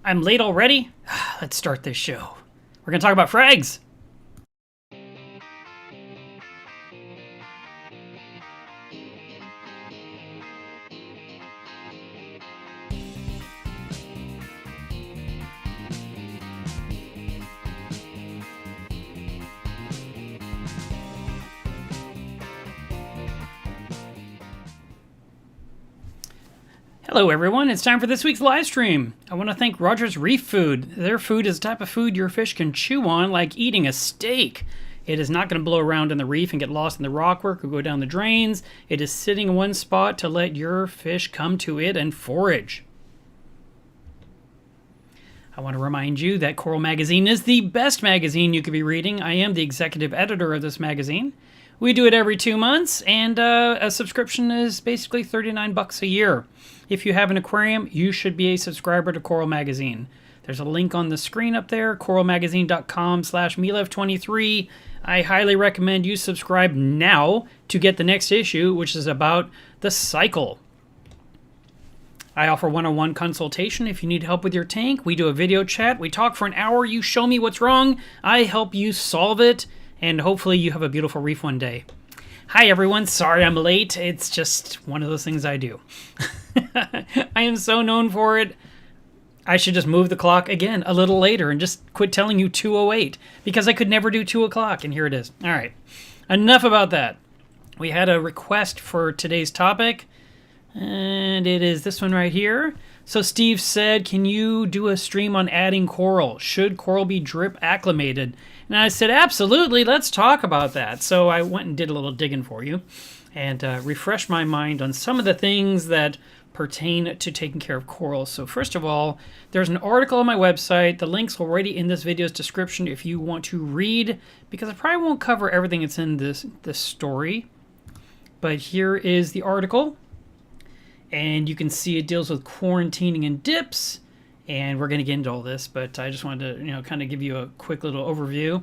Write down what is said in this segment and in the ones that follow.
I'm late already? Let's start this show. We're going to talk about frags. Hello everyone, it's time for this week's live stream. I want to thank Rogers Reef Food. Their food is the type of food your fish can chew on like eating a steak. It is not going to blow around in the reef and get lost in the rockwork or go down the drains. It is sitting in one spot to let your fish come to it and forage. I want to remind you that Coral Magazine is the best magazine you could be reading. I am the executive editor of this magazine. We do it every 2 months, and a subscription is basically $39 a year. If you have an aquarium, you should be a subscriber to Coral Magazine. There's a link on the screen up there, coralmagazine.com/Milev23. I highly recommend you subscribe now to get the next issue, which is about the cycle. I offer one-on-one consultation if you need help with your tank. We do a video chat. We talk for an hour. You show me what's wrong. I help you solve it, and hopefully you have a beautiful reef one day. Hi everyone, sorry I'm late. It's just one of those things I do. I am so known for it. I should just move the clock again a little later and just quit telling you 2:08 because I could never do 2 o'clock, and here it is. All right, enough about that. We had a request for today's topic, and it is this one right here. So Steve said, can you do a stream on adding coral? Should coral be drip acclimated? And I said, absolutely, let's talk about that. So I went and did a little digging for you and refreshed my mind on some of the things that pertain to taking care of coral. So first of all, there's an article on my website. The link's already in this video's description if you want to read, because I probably won't cover everything that's in this story. But here is the article. And you can see it deals with quarantining and dips, and we're going to get into all this, but I just wanted to, kind of give you a quick little overview.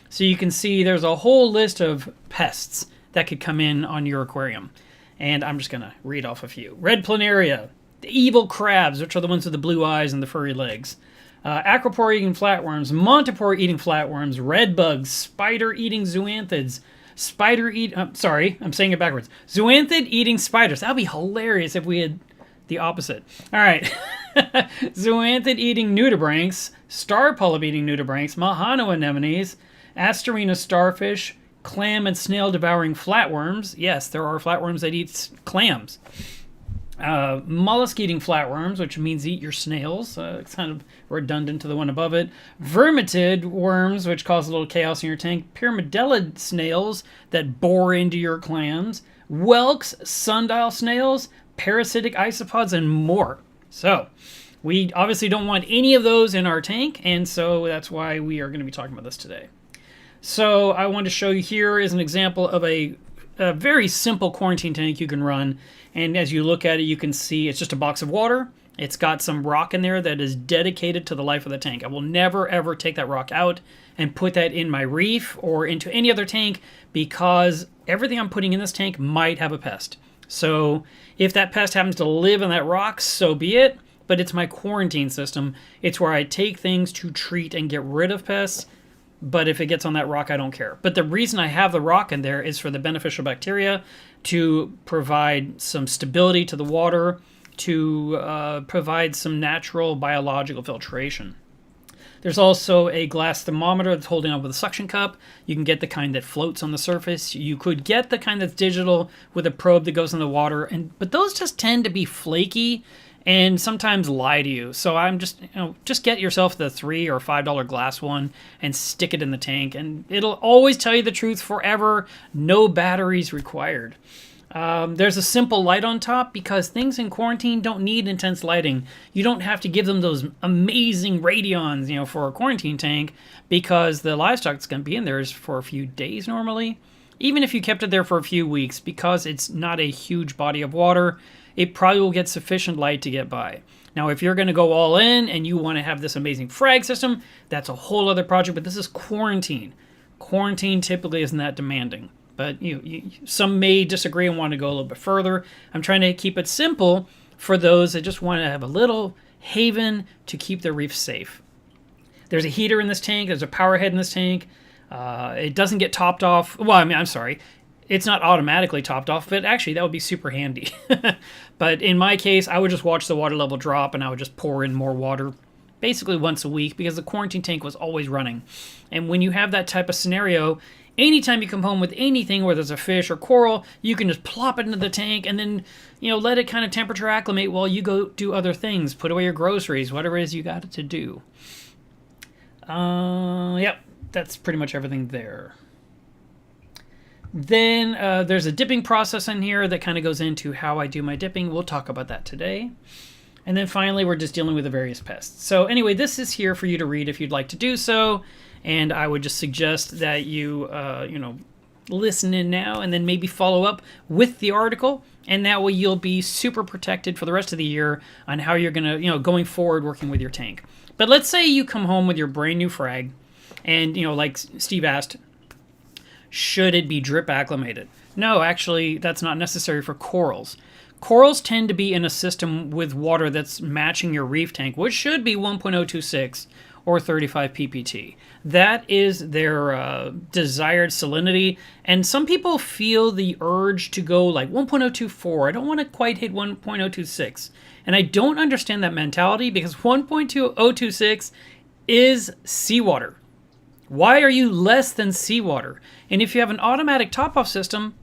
So you can see there's a whole list of pests that could come in on your aquarium, and I'm just going to read off a few. Red planaria, the evil crabs, which are the ones with the blue eyes and the furry legs, acropore eating flatworms, montipore eating flatworms, red bugs, spider eating zoanthids, I'm saying it backwards. Zoanthid eating spiders. That would be hilarious if we had the opposite. All right. Zoanthid eating nudibranchs, star polyp eating nudibranchs, mahano anemones, asterina starfish, clam and snail devouring flatworms. Yes, there are flatworms that eat clams. Mollusk eating flatworms, which means eat your snails. It's kind of redundant to the one above it. Vermitid worms, which cause a little chaos in your tank. Pyramidellid snails that bore into your clams. Whelks, sundial snails, parasitic isopods, and more. So we obviously don't want any of those in our tank, and so that's why we are going to be talking about this today. So I want to show you here is an example of a very simple quarantine tank you can run. And as you look at it, you can see it's just a box of water. It's got some rock in there that is dedicated to the life of the tank. I will never, ever take that rock out and put that in my reef or into any other tank, because everything I'm putting in this tank might have a pest. So if that pest happens to live in that rock, so be it. But it's my quarantine system. It's where I take things to treat and get rid of pests. But if it gets on that rock, I don't care. But the reason I have the rock in there is for the beneficial bacteria, to provide some stability to the water, to provide some natural biological filtration. There's also a glass thermometer that's holding up with a suction cup. You can get the kind that floats on the surface. You could get the kind that's digital with a probe that goes in the water, but those just tend to be flaky and sometimes lie to you. So I'm just get yourself the $3 or $5 glass one and stick it in the tank, and it'll always tell you the truth forever. No batteries required. There's a simple light on top because things in quarantine don't need intense lighting. You don't have to give them those amazing radions, for a quarantine tank, because the livestock that's going to be in there is for a few days normally. Even if you kept it there for a few weeks, because it's not a huge body of water, it probably will get sufficient light to get by. Now, if you're going to go all in and you want to have this amazing frag system, that's a whole other project, but this is quarantine. Quarantine typically isn't that demanding, but some may disagree and want to go a little bit further. I'm trying to keep it simple for those that just want to have a little haven to keep the reef safe. There's a heater in this tank. There's a power head in this tank. It doesn't get topped off. Well, I mean, I'm sorry. It's not automatically topped off, but actually that would be super handy. But in my case, I would just watch the water level drop and I would just pour in more water basically once a week because the quarantine tank was always running. And when you have that type of scenario, anytime you come home with anything, whether it's a fish or coral, you can just plop it into the tank and then, let it kind of temperature acclimate while you go do other things, put away your groceries, whatever it is you got to do. Yep, that's pretty much everything there. Then there's a dipping process in here that kind of goes into how I do my dipping. We'll talk about that today. And then finally, we're just dealing with the various pests. So anyway, this is here for you to read if you'd like to do so. And I would just suggest that you, listen in now and then maybe follow up with the article. And that way you'll be super protected for the rest of the year on how you're going to, going forward working with your tank. But let's say you come home with your brand new frag and, like Steve asked, should it be drip acclimated? No, actually, that's not necessary for corals. Corals tend to be in a system with water that's matching your reef tank, which should be 1.026 or 35 ppt. That is their desired salinity, and some people feel the urge to go like 1.024. I don't want to quite hit 1.026, and I don't understand that mentality because 1.026 is seawater. Why are you less than seawater? And if you have an automatic top-off system,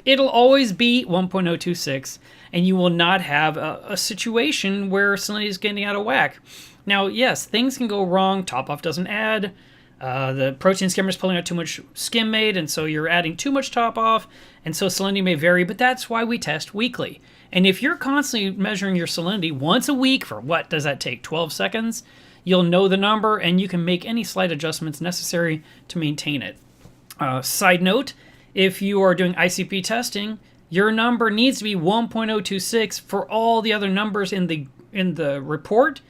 it'll always be 1.026, and you will not have a situation where salinity is getting out of whack. Now, yes, things can go wrong. Top-off doesn't add. The protein skimmer is pulling out too much skim made, and so you're adding too much top-off, and so salinity may vary, but that's why we test weekly. And if you're constantly measuring your salinity once a week for what does that take, 12 seconds? You'll know the number, and you can make any slight adjustments necessary to maintain it. Side note, if you are doing ICP testing, your number needs to be 1.026 for all the other numbers in the report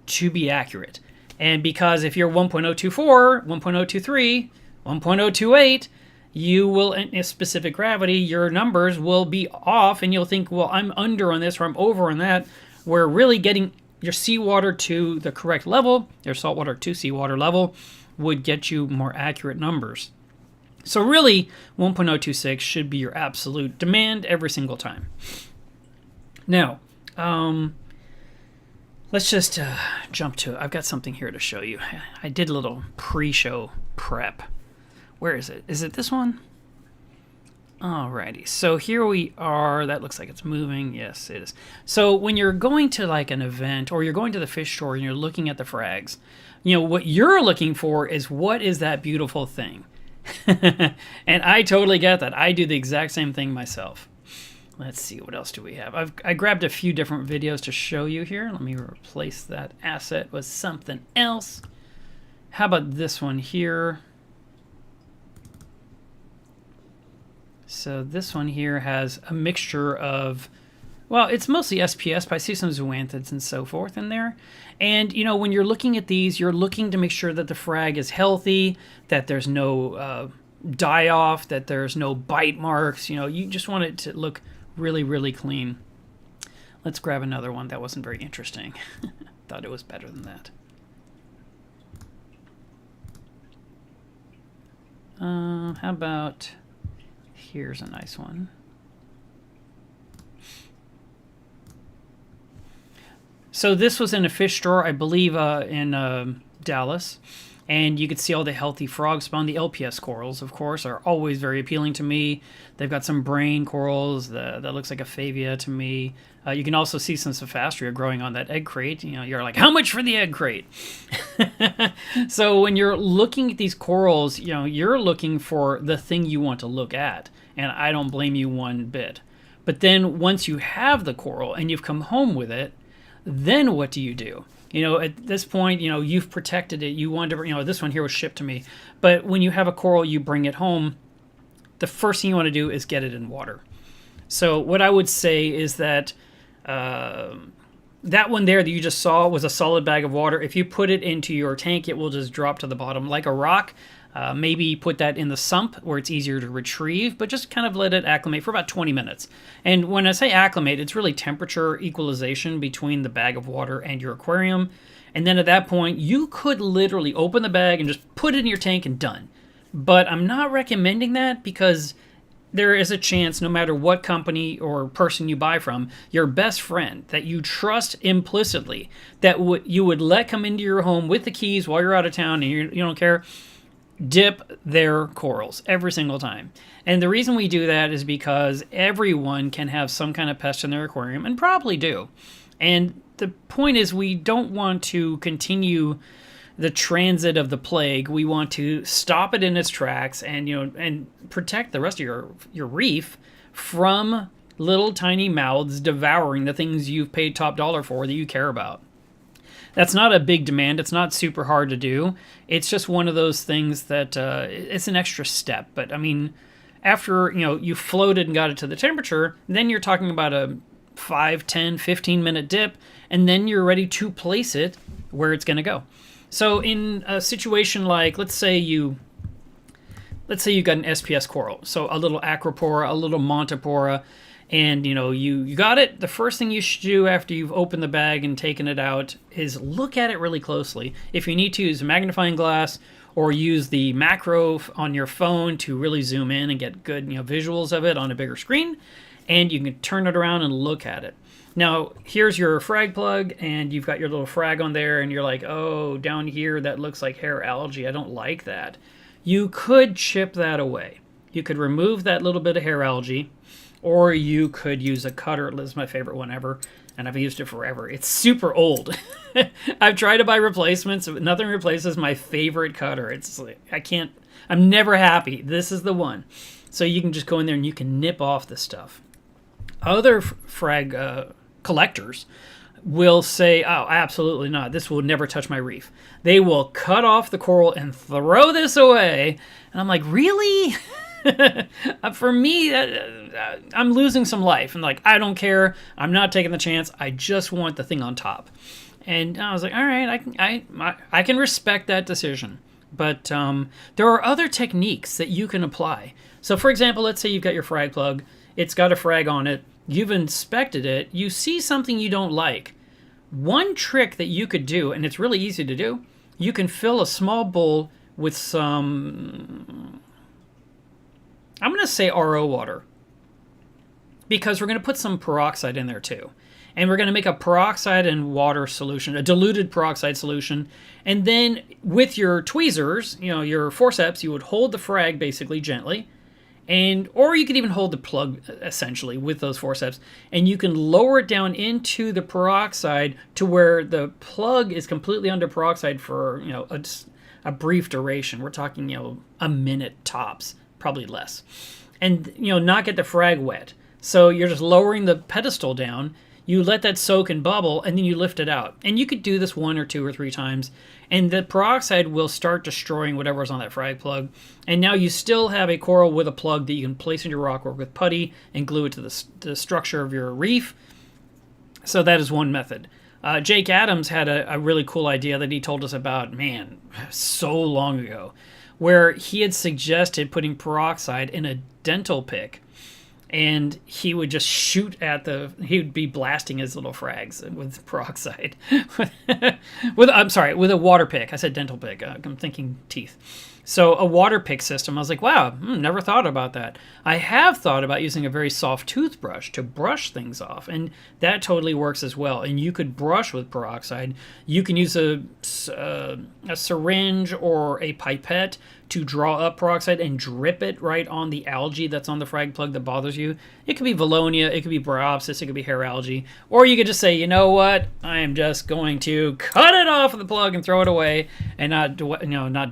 to be accurate. And because if you're 1.024, 1.023, 1.028, you will, in a specific gravity, your numbers will be off, and you'll think, well, I'm under on this or I'm over on that. We're really getting your seawater to the correct level, your saltwater to seawater level, would get you more accurate numbers. So really, 1.026 should be your absolute demand every single time. Now, let's just jump to it. I've got something here to show you. I did a little pre-show prep. Where is it? Is it this one? Alrighty, so here we are. That looks like it's moving. Yes, it is. So when you're going to like an event or you're going to the fish store and you're looking at the frags, what you're looking for is what is that beautiful thing? And I totally get that. I do the exact same thing myself. Let's see, what else do we have? I grabbed a few different videos to show you here. Let me replace that asset with something else. How about this one here? So this one here has a mixture of, well, it's mostly SPS, but I see some zoanthids and so forth in there. And, when you're looking at these, you're looking to make sure that the frag is healthy, that there's no die-off, that there's no bite marks. You just want it to look really, really clean. Let's grab another one. That wasn't very interesting. Thought it was better than that. How about... Here's a nice one. So this was in a fish store, I believe, in Dallas. And you could see all the healthy frog spawn. The LPS corals, of course, are always very appealing to me. They've got some brain corals that looks like a favia to me. You can also see some Sophastria growing on that egg crate. You're like, how much for the egg crate? So when you're looking at these corals, you're looking for the thing you want to look at. And I don't blame you one bit. But then once you have the coral and you've come home with it, then what do you do? At this point, you've protected it. You want to, this one here was shipped to me. But when you have a coral, you bring it home. The first thing you want to do is get it in water. So what I would say is that that one there that you just saw was a solid bag of water. If you put it into your tank, it will just drop to the bottom like a rock. Maybe put that in the sump where it's easier to retrieve, but just kind of let it acclimate for about 20 minutes. And when I say acclimate, it's really temperature equalization between the bag of water and your aquarium. And then at that point, you could literally open the bag and just put it in your tank and done. But I'm not recommending that because there is a chance, no matter what company or person you buy from, your best friend that you trust implicitly, that you would let come into your home with the keys while you're out of town and you don't care, dip their corals every single time. And the reason we do that is because everyone can have some kind of pest in their aquarium, and probably do. And the point is, we don't want to continue the transit of the plague. We want to stop it in its tracks and and protect the rest of your reef from little tiny mouths devouring the things you've paid top dollar for that you care about. That's not a big demand. It's not super hard to do. It's just one of those things that it's an extra step. But I mean, after you floated and got it to the temperature, then you're talking about a 5, 10, 15-minute dip, and then you're ready to place it where it's going to go. So in a situation like, let's say you got an SPS coral, so a little acropora, a little montipora, and you got it. The first thing you should do after you've opened the bag and taken it out is look at it really closely. If you need to, use a magnifying glass or use the macro on your phone to really zoom in and get good visuals of it on a bigger screen, and you can turn it around and look at it. Now, here's your frag plug, and you've got your little frag on there, and you're like, oh, down here that looks like hair algae. I don't like that. You could chip that away. You could remove that little bit of hair algae, or you could use a cutter. This is my favorite one ever, and I've used it forever. It's super old. I've tried to buy replacements, but nothing replaces my favorite cutter. It's like, I'm never happy. This is the one. So you can just go in there and you can nip off the stuff. Other frag collectors will say, oh, absolutely not. This will never touch my reef. They will cut off the coral and throw this away. And I'm like, really? For me, I'm losing some life. And like, I don't care. I'm not taking the chance. I just want the thing on top. And I was like, all right, I can respect that decision. But there are other techniques that you can apply. So for example, let's say you've got your frag plug. It's got a frag on it. You've inspected it. You see something you don't like. One trick that you could do, and it's really easy to do, you can fill a small bowl with some, I'm going to say RO water, because we're going to put some peroxide in there too. And we're going to make a peroxide and water solution, a diluted peroxide solution. And then with your tweezers, your forceps, you would hold the frag basically gently. Or you could even hold the plug essentially with those forceps, and you can lower it down into the peroxide to where the plug is completely under peroxide for a brief duration. We're talking a minute tops, probably less, and not get the frag wet. So you're just lowering the pedestal down. You let that soak and bubble, and then you lift it out. And you could do this 1 or 2 or 3 times, and the peroxide will start destroying whatever's on that frag plug. And now you still have a coral with a plug that you can place in your rockwork with putty and glue it to the structure of your reef. So that is one method. Jake Adams had a really cool idea that he told us about, so long ago, where he had suggested putting peroxide in a dental pick. And he would just shoot at he would be blasting his little frags with peroxide. with a water pick. I said dental pick. I'm thinking teeth. So a water pick system. I was like, wow, never thought about that. I have thought about using a very soft toothbrush to brush things off. And that totally works as well. And you could brush with peroxide. You can use a syringe or a pipette to draw up peroxide and drip it right on the algae that's on the frag plug that bothers you. It could be Valonia, it could be Bryopsis, it could be hair algae. Or you could just say, you know what, I am just going to cut it off of the plug and throw it away and not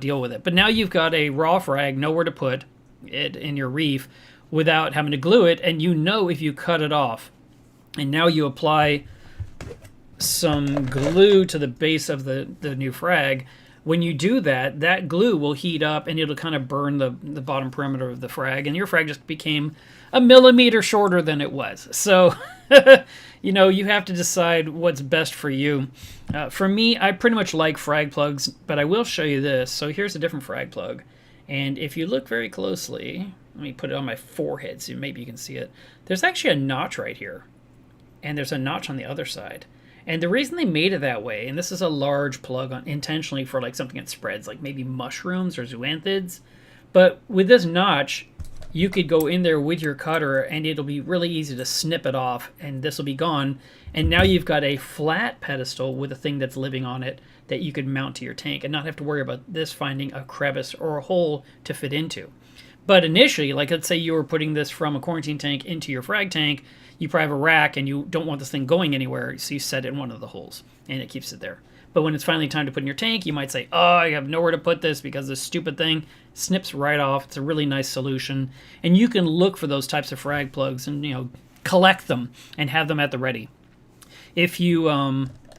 deal with it. But now you've got a raw frag, nowhere to put it in your reef without having to glue it, and if you cut it off. And now you apply some glue to the base of the new frag. When you do that, that glue will heat up and it'll kind of burn the bottom perimeter of the frag, and your frag just became a millimeter shorter than it was. So, you have to decide what's best for you. For me, I pretty much like frag plugs, but I will show you this. So here's a different frag plug. And if you look very closely, let me put it on my forehead so maybe you can see it. There's actually a notch right here, and there's a notch on the other side. And the reason they made it that way, and this is a large plug intentionally for like something that spreads, like maybe mushrooms or zoanthids, but with this notch, you could go in there with your cutter and it'll be really easy to snip it off, and this will be gone. And now you've got a flat pedestal with a thing that's living on it that you could mount to your tank and not have to worry about this finding a crevice or a hole to fit into. But initially, like let's say you were putting this from a quarantine tank into your frag tank, you probably have a rack and you don't want this thing going anywhere, so you set it in one of the holes and it keeps it there. But when it's finally time to put in your tank, you might say, oh, I have nowhere to put this because this stupid thing snips right off. It's a really nice solution. And you can look for those types of frag plugs and, collect them and have them at the ready. If you,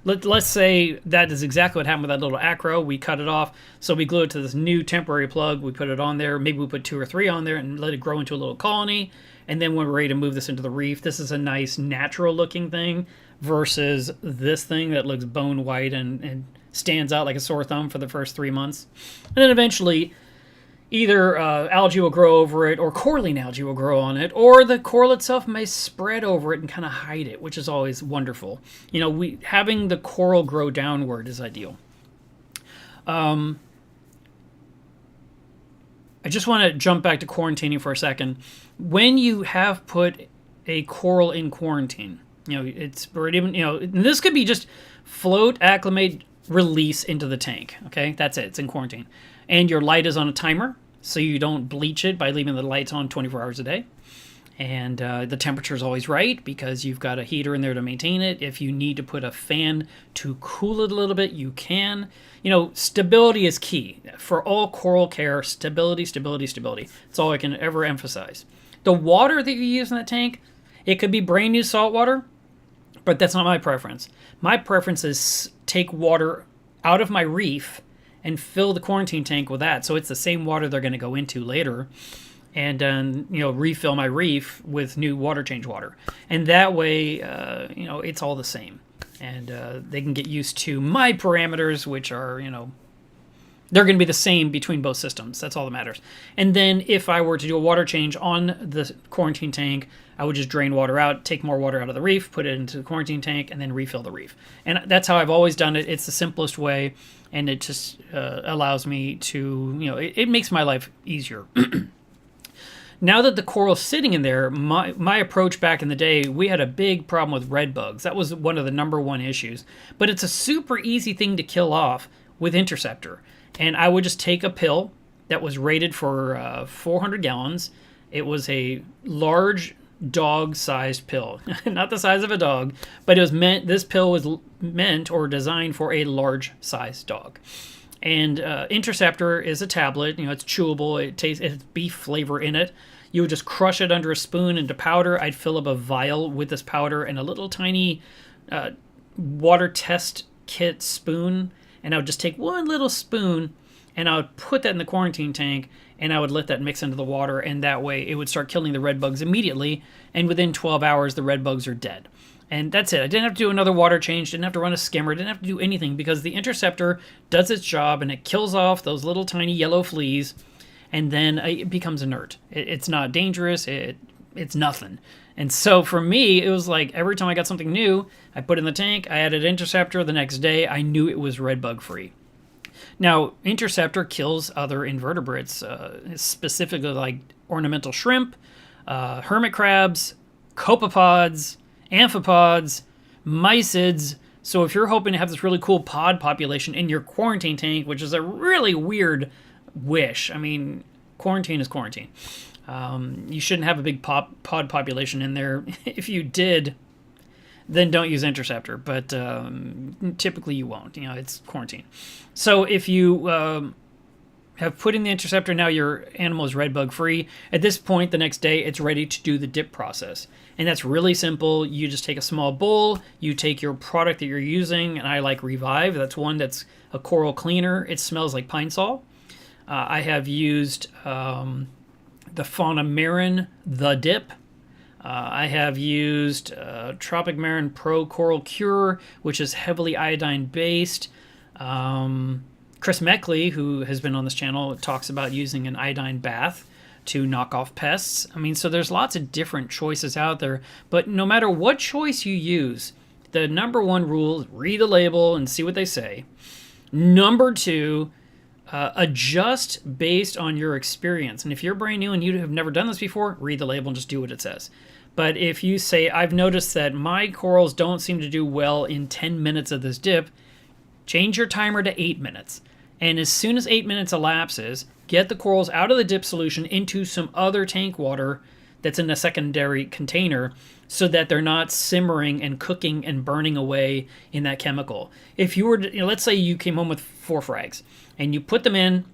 let's say that is exactly what happened with that little acro. We cut it off, so we glue it to this new temporary plug. We put it on there. Maybe we put 2 or 3 on there and let it grow into a little colony. And then when we're ready to move this into the reef, this is a nice natural looking thing versus this thing that looks bone white and stands out like a sore thumb for the first 3 months. And then eventually either algae will grow over it or coralline algae will grow on it, or the coral itself may spread over it and kind of hide it, which is always wonderful. Having the coral grow downward is ideal. I just want to jump back to quarantining for a second. When you have put a coral in quarantine, it's already, this could be just float, acclimate, release into the tank. Okay, that's it. It's in quarantine. And your light is on a timer, so you don't bleach it by leaving the lights on 24 hours a day. And the temperature is always right because you've got a heater in there to maintain it. If you need to put a fan to cool it a little bit, you can. Stability is key. For all coral care, stability, stability, stability. That's all I can ever emphasize. The water that you use in that tank, it could be brand new salt water, but that's not my preference. My preference is take water out of my reef and fill the quarantine tank with that. So it's the same water they're going to go into later. And then, refill my reef with new water change water. And that way, it's all the same. And they can get used to my parameters, which are, they're going to be the same between both systems. That's all that matters. And then if I were to do a water change on the quarantine tank, I would just drain water out, take more water out of the reef, put it into the quarantine tank, and then refill the reef. And that's how I've always done it. It's the simplest way, and it just allows me to, it makes my life easier. Now that the coral's sitting in there, my approach back in the day, we had a big problem with red bugs. That was one of the number one issues. But it's a super easy thing to kill off with Interceptor. And I would just take a pill that was rated for 400 gallons. It was a large dog-sized pill. Not the size of a dog, but it was this pill was meant or designed for a large-sized dog. And Interceptor is a tablet. It's chewable. It has beef flavor in it. You would just crush it under a spoon into powder. I'd fill up a vial with this powder and a little tiny water test kit spoon. And I would just take one little spoon and I would put that in the quarantine tank and I would let that mix into the water. And that way it would start killing the red bugs immediately. And within 12 hours, the red bugs are dead. And that's it. I didn't have to do another water change, didn't have to run a skimmer, didn't have to do anything because the Interceptor does its job and it kills off those little tiny yellow fleas and then it becomes inert. It's not dangerous. It's nothing. And so for me, it was like every time I got something new, I put it in the tank, I added Interceptor. The next day, I knew it was red bug free. Now, Interceptor kills other invertebrates, specifically like ornamental shrimp, hermit crabs, copepods, amphipods, mysids. So if you're hoping to have this really cool pod population in your quarantine tank, which is a really weird wish. I mean, quarantine is quarantine. You shouldn't have a big pod population in there. If you did, then don't use Interceptor. But typically you won't. It's quarantine. So if you have put in the Interceptor, now your animal is red bug free. At this point, the next day, it's ready to do the dip process. And that's really simple. You just take a small bowl, you take your product that you're using, and I like Revive. That's one that's a coral cleaner. It smells like pine sol. I have used the Fauna Marin The Dip. I have used Tropic Marin Pro Coral Cure, which is heavily iodine based. Chris Meckley, who has been on this channel, talks about using an iodine bath to knock off pests. I mean, so there's lots of different choices out there, but no matter what choice you use, the number one rule is read the label and see what they say. Number two, adjust based on your experience. And if you're brand new and you have never done this before, read the label and just do what it says. But if you say, I've noticed that my corals don't seem to do well in 10 minutes of this dip, change your timer to 8 minutes. And as soon as 8 minutes elapses, get the corals out of the dip solution into some other tank water that's in a secondary container so that they're not simmering and cooking and burning away in that chemical. If you were to, let's say you came home with 4 frags and you put them in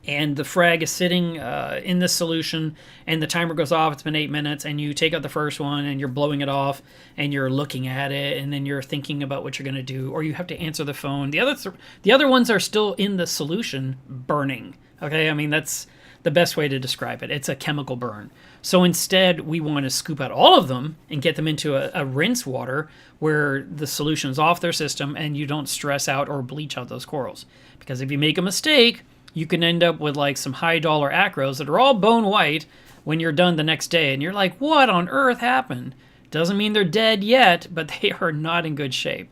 and the frag is sitting in this solution and the timer goes off, it's been 8 minutes, and you take out the first one and you're blowing it off and you're looking at it and then you're thinking about what you're going to do, or you have to answer the phone. The other ones are still in the solution burning. Okay, I mean, that's the best way to describe it. It's a chemical burn. So instead, we want to scoop out all of them and get them into a rinse water where the solution's off their system and you don't stress out or bleach out those corals. Because if you make a mistake, you can end up with like some high dollar acros that are all bone white when you're done the next day. And you're like, what on earth happened? Doesn't mean they're dead yet, but they are not in good shape.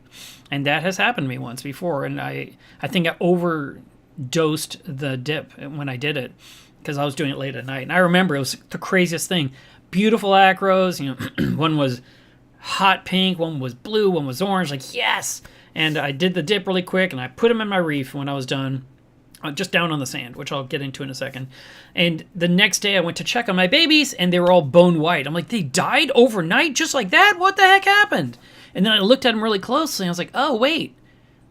And that has happened to me once before. And I think I overdosed the dip when I did it because I was doing it late at night. And I remember it was the craziest thing. Beautiful acros, one was hot pink, one was blue, one was orange, like yes. And I did the dip really quick and I put them in my reef when I was done. Just down on the sand, which I'll get into in a second. And the next day I went to check on my babies and they were all bone white. I'm like, they died overnight just like that? What the heck happened? And then I looked at them really closely and I was like, oh, wait,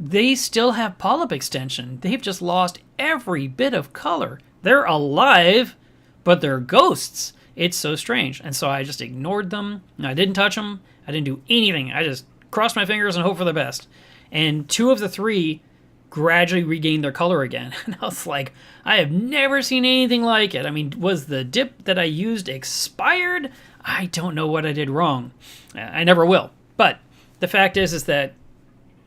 they still have polyp extension. They've just lost every bit of color. They're alive, but they're ghosts. It's so strange. And so I just ignored them. I didn't touch them. I didn't do anything. I just crossed my fingers and hope for the best. And 2 of the 3 gradually regained their color again. And I was like, I have never seen anything like it. I mean, was the dip that I used expired? I don't know what I did wrong. I never will. But the fact is that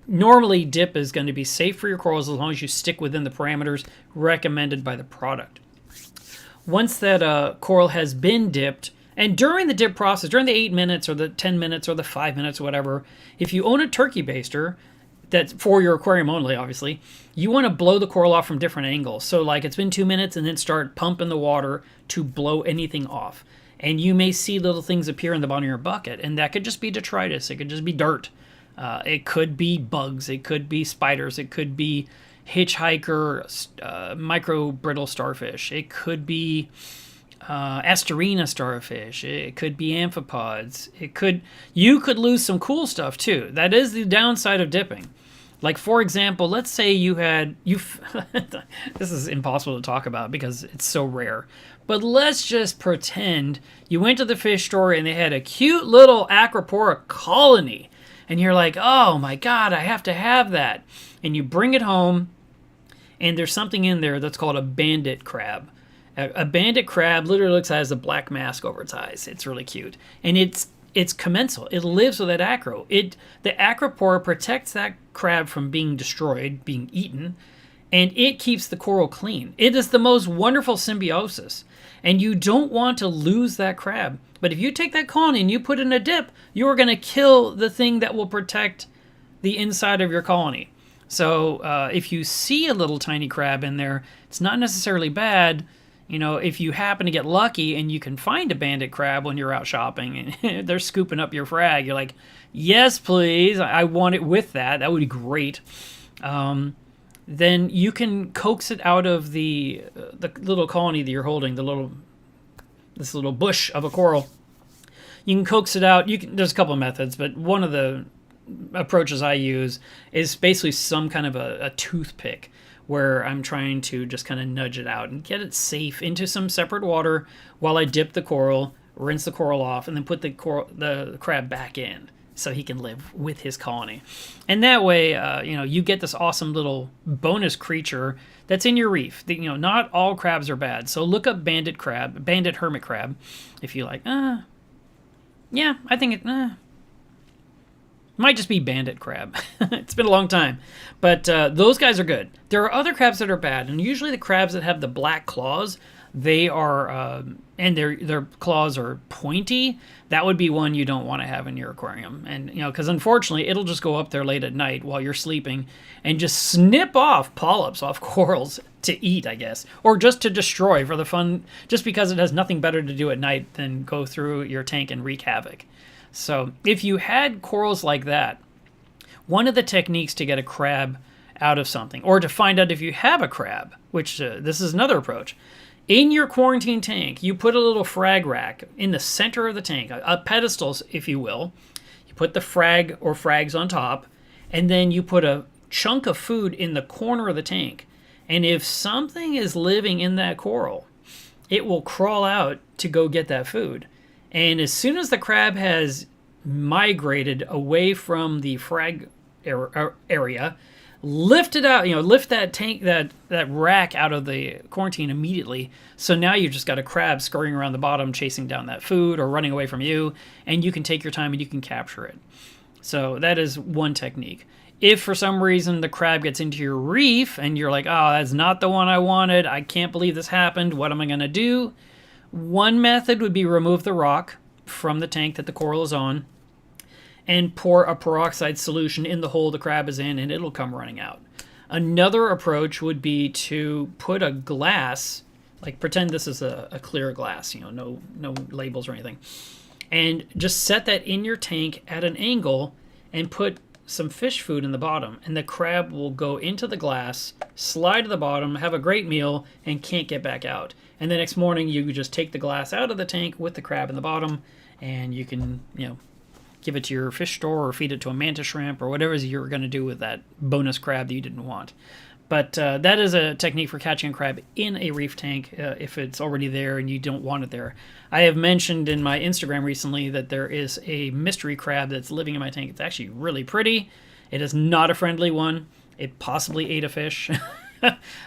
normally dip is going to be safe for your corals as long as you stick within the parameters recommended by the product. Once that coral has been dipped, and during the dip process, during the 8 minutes or the 10 minutes or the 5 minutes or whatever, if you own a turkey baster, that's for your aquarium only, obviously, you want to blow the coral off from different angles. So like it's been 2 minutes and then start pumping the water to blow anything off. And you may see little things appear in the bottom of your bucket. And that could just be detritus. It could just be dirt. It could be bugs. It could be spiders. It could be hitchhiker, micro brittle starfish. It could be Asterina starfish. It could be amphipods. You could lose some cool stuff too. That is the downside of dipping. Like for example, let's say this is impossible to talk about because it's so rare. But let's just pretend you went to the fish store and they had a cute little acropora colony. And you're like, oh my God, I have to have that. And you bring it home and there's something in there that's called a bandit crab. A bandit crab literally looks like it has a black mask over its eyes. It's really cute. And it's commensal. It lives with that acro. The acropora protects that crab from being destroyed, being eaten, and it keeps the coral clean. It is the most wonderful symbiosis. And you don't want to lose that crab. But if you take that colony and you put it in a dip, you are going to kill the thing that will protect the inside of your colony. So if you see a little tiny crab in there, it's not necessarily bad. If you happen to get lucky and you can find a bandit crab when you're out shopping and they're scooping up your frag, you're like, yes, please, I want it with that. That would be great. Then you can coax it out of the little colony that you're holding, this little bush of a coral. You can coax it out. There's a couple of methods, but one of the approaches I use is basically some kind of a toothpick, where I'm trying to just kind of nudge it out and get it safe into some separate water while I dip the coral, rinse the coral off, and then put the crab back in so he can live with his colony. And that way, you get this awesome little bonus creature that's in your reef. Not all crabs are bad. So look up bandit hermit crab, if you like. Yeah, I think it. Might just be bandit crab. It's been a long time. But those guys are good. There are other crabs that are bad, and usually the crabs that have the black claws, they are, and their claws are pointy. That would be one you don't want to have in your aquarium. And, because unfortunately, it'll just go up there late at night while you're sleeping and just snip off polyps off corals to eat, I guess. Or just to destroy for the fun, just because it has nothing better to do at night than go through your tank and wreak havoc. So if you had corals like that, one of the techniques to get a crab out of something, or to find out if you have a crab, which this is another approach, in your quarantine tank, you put a little frag rack in the center of the tank, a pedestal, if you will. You put the frag or frags on top, and then you put a chunk of food in the corner of the tank. And if something is living in that coral, it will crawl out to go get that food. And as soon as the crab has migrated away from the frag area, lift it out, lift that tank, that rack out of the quarantine immediately. So now you've just got a crab scurrying around the bottom, chasing down that food or running away from you, and you can take your time and you can capture it. So that is one technique. If for some reason the crab gets into your reef and you're like, oh, that's not the one I wanted, I can't believe this happened, what am I going to do? One method would be remove the rock from the tank that the coral is on and pour a peroxide solution in the hole the crab is in, and it'll come running out. Another approach would be to put a glass, like pretend this is a clear glass, no labels or anything, and just set that in your tank at an angle and put some fish food in the bottom, and the crab will go into the glass, slide to the bottom, have a great meal, and can't get back out. And the next morning you just take the glass out of the tank with the crab in the bottom, and you can, give it to your fish store or feed it to a mantis shrimp or whatever you're going to do with that bonus crab that you didn't want. But that is a technique for catching a crab in a reef tank if it's already there and you don't want it there. I have mentioned in my Instagram recently that there is a mystery crab that's living in my tank. It's actually really pretty. It is not a friendly one. It possibly ate a fish.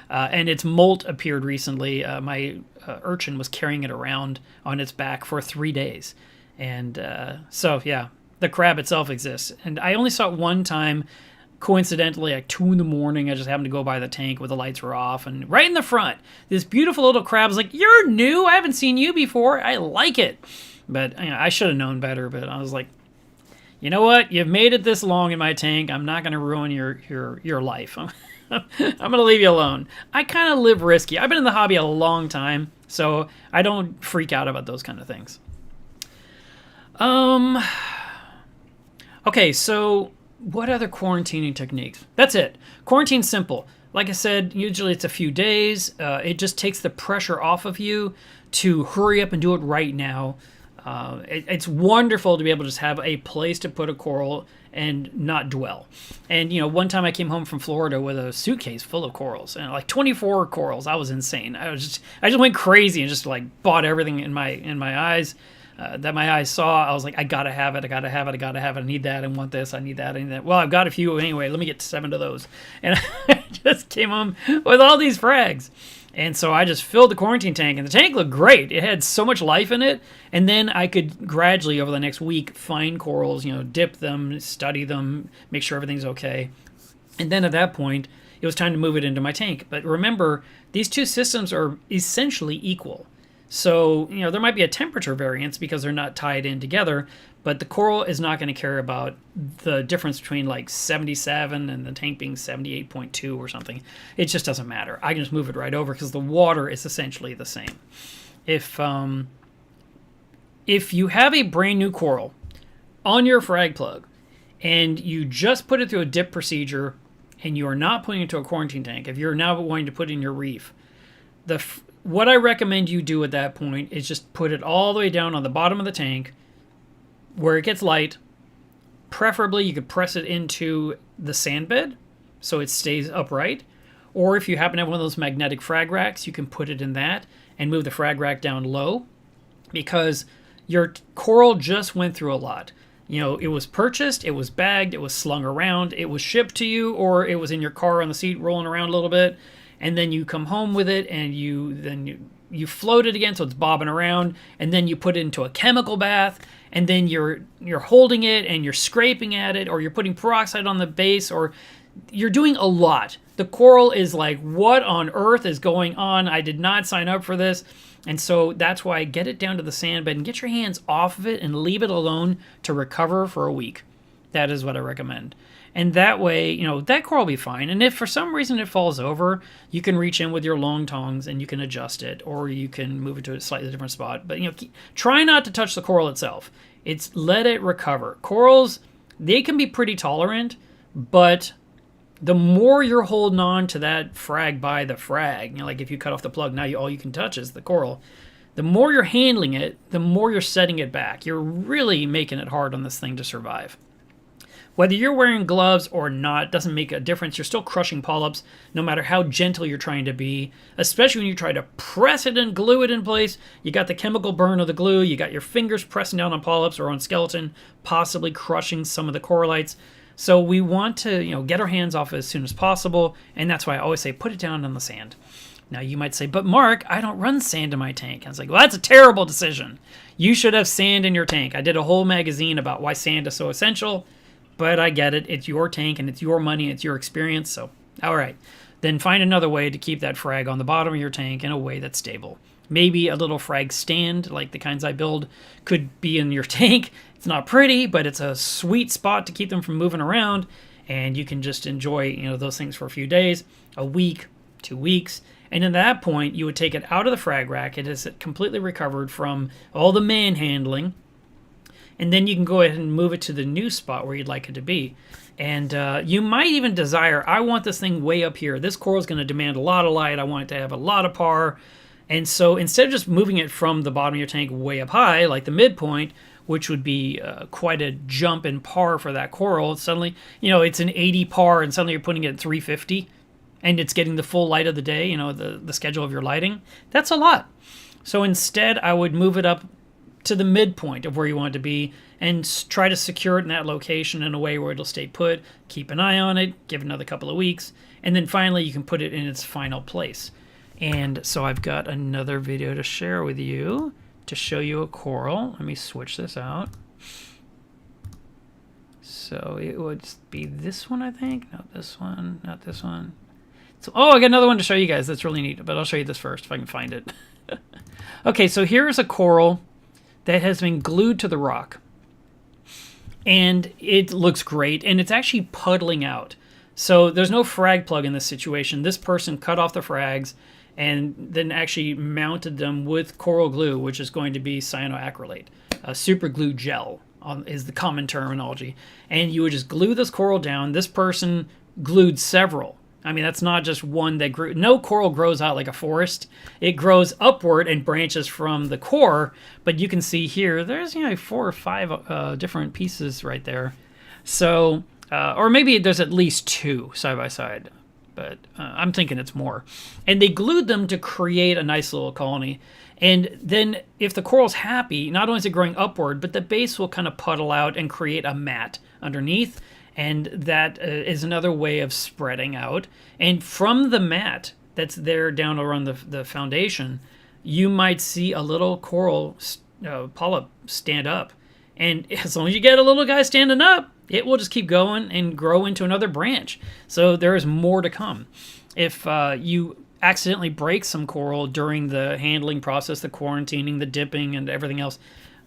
And its molt appeared recently. My urchin was carrying it around on its back for 3 days. And so, yeah, the crab itself exists. And I only saw it one time, coincidentally, at 2 a.m. I just happened to go by the tank where the lights were off. And right in the front, this beautiful little crab was like, "You're new. I haven't seen you before. I like it." But I should have known better. But I was like, you know what? You've made it this long in my tank. I'm not going to ruin your life. I'm going to leave you alone. I kind of live risky. I've been in the hobby a long time, so I don't freak out about those kind of things. Okay, so what other quarantining techniques? That's it. Quarantine's simple. Like I said, usually it's a few days. It just takes the pressure off of you to hurry up and do it right now. It's wonderful to be able to just have a place to put a coral and not dwell. And, one time I came home from Florida with a suitcase full of corals, and like 24 corals. I was insane. I just went crazy and just like bought everything in my eyes. That my eyes saw. I was like, I gotta have it. I need that. I want this. I need that. I need that. Well, I've got a few anyway. Let me get 7 of those. And I just came home with all these frags. And so I just filled the quarantine tank, and the tank looked great. It had so much life in it. And then I could gradually, over the next week, find corals, dip them, study them, make sure everything's okay. And then at that point, it was time to move it into my tank. But remember, these two systems are essentially equal. So, there might be a temperature variance because they're not tied in together, but the coral is not going to care about the difference between like 77 and the tank being 78.2 or something. It just doesn't matter. I can just move it right over because the water is essentially the same. If you have a brand new coral on your frag plug and you just put it through a dip procedure and you are not putting it into a quarantine tank, if you're now going to put it in your reef, what I recommend you do at that point is just put it all the way down on the bottom of the tank where it gets light. Preferably, you could press it into the sand bed so it stays upright. Or if you happen to have one of those magnetic frag racks, you can put it in that and move the frag rack down low, because your coral just went through a lot. It was purchased, it was bagged, it was slung around, it was shipped to you, or it was in your car on the seat rolling around a little bit. And then you come home with it, and you you float it again so it's bobbing around, and then you put it into a chemical bath, and then you're holding it and you're scraping at it, or you're putting peroxide on the base, or you're doing a lot. The coral is like, what on earth is going on? I did not sign up for this. And so that's why get it down to the sand bed and get your hands off of it and leave it alone to recover for a week. That is what I recommend. And that way, that coral will be fine. And if for some reason it falls over, you can reach in with your long tongs and you can adjust it, or you can move it to a slightly different spot. But, try not to touch the coral itself. Let it recover. Corals, they can be pretty tolerant, but the more you're holding on to that frag by the frag, like if you cut off the plug, now all you can touch is the coral. The more you're handling it, the more you're setting it back. You're really making it hard on this thing to survive. Whether you're wearing gloves or not doesn't make a difference. You're still crushing polyps, no matter how gentle you're trying to be, especially when you try to press it and glue it in place. You got the chemical burn of the glue. You got your fingers pressing down on polyps or on skeleton, possibly crushing some of the corallites. So we want to, get our hands off it as soon as possible, and that's why I always say put it down on the sand. Now you might say, but Mark, I don't run sand in my tank. I was like, well, that's a terrible decision. You should have sand in your tank. I did a whole magazine about why sand is so essential. But I get it. It's your tank and it's your money. It's your experience. So, all right. Then find another way to keep that frag on the bottom of your tank in a way that's stable. Maybe a little frag stand, like the kinds I build, could be in your tank. It's not pretty, but it's a sweet spot to keep them from moving around. And you can just enjoy, those things for a few days, a week, 2 weeks. And at that point, you would take it out of the frag rack. It is completely recovered from all the manhandling. And then you can go ahead and move it to the new spot where you'd like it to be. And you might even desire, I want this thing way up here. This coral is going to demand a lot of light. I want it to have a lot of par. And so instead of just moving it from the bottom of your tank way up high, like the midpoint, which would be quite a jump in par for that coral, suddenly, it's an 80 par and suddenly you're putting it at 350 and it's getting the full light of the day, the schedule of your lighting. That's a lot. So instead, I would move it up to the midpoint of where you want it to be and try to secure it in that location in a way where it'll stay put. Keep an eye on it, give it another couple of weeks, and then finally you can put it in its final place. And so I've got another video to share with you to show you a coral. Let me switch this out. So it would be this one, I think. Not this one, not this one. So, I got another one to show you guys that's really neat, but I'll show you this first if I can find it. Okay, so here's a coral that has been glued to the rock. And it looks great, and it's actually puddling out. So there's no frag plug in this situation. This person cut off the frags and then actually mounted them with coral glue, which is going to be cyanoacrylate. Super glue gel is the common terminology. And you would just glue this coral down. This person glued several. I mean, that's not just one that grew. No coral grows out like a forest. It grows upward and branches from the core. But you can see here, there's 4 or 5 different pieces right there. So, or maybe there's at least 2 side by side. But I'm thinking it's more. And they glued them to create a nice little colony. And then if the coral's happy, not only is it growing upward, but the base will kind of puddle out and create a mat underneath. And that is another way of spreading out. And from the mat that's there down around the foundation, you might see a little coral polyp stand up. And as long as you get a little guy standing up, it will just keep going and grow into another branch. So there is more to come. If you accidentally break some coral during the handling process, the quarantining, the dipping, and everything else,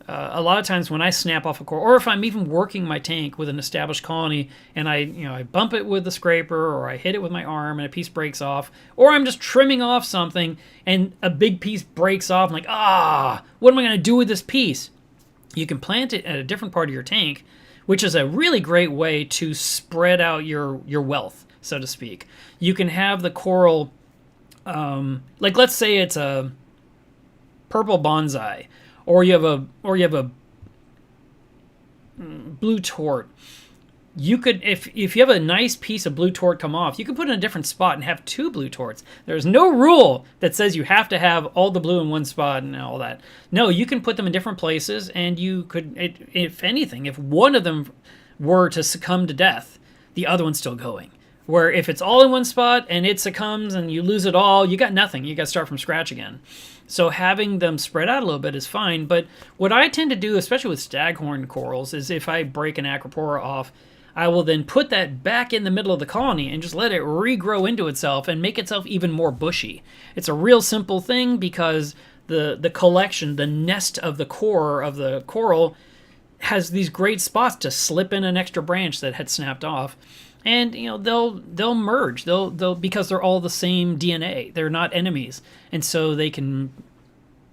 a lot of times when I snap off a coral, or if I'm even working my tank with an established colony and I bump it with the scraper, or I hit it with my arm and a piece breaks off, or I'm just trimming off something and a big piece breaks off, I'm like, what am I going to do with this piece? You can plant it at a different part of your tank, which is a really great way to spread out your wealth, so to speak. You can have the coral, like let's say it's a purple bonsai, or you have a blue tort. You could, if you have a nice piece of blue tort come off, you could put it in a different spot and have 2 blue torts. There's no rule that says you have to have all the blue in one spot and all that. No, you can put them in different places, and you could, if anything, if one of them were to succumb to death, the other one's still going. Where if it's all in one spot and it succumbs and you lose it all, you got nothing. You got to start from scratch again. So having them spread out a little bit is fine. But what I tend to do, especially with staghorn corals, is if I break an acropora off, I will then put that back in the middle of the colony and just let it regrow into itself and make itself even more bushy. It's a real simple thing because the collection, the nest of the core of the coral, has these great spots to slip in an extra branch that had snapped off. And they'll merge. They'll because they're all the same DNA. They're not enemies, and so they can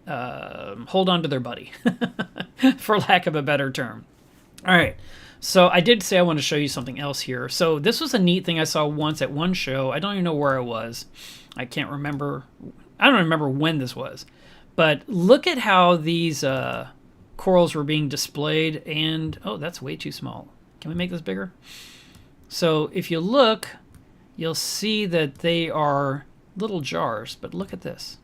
hold on to their buddy, for lack of a better term. All right. So I did say I want to show you something else here. So this was a neat thing I saw once at one show. I don't even know where it was. I can't remember. I don't remember when this was. But look at how these corals were being displayed. And oh, that's way too small. Can we make this bigger? So if you look, you'll see that they are little jars, but look at this.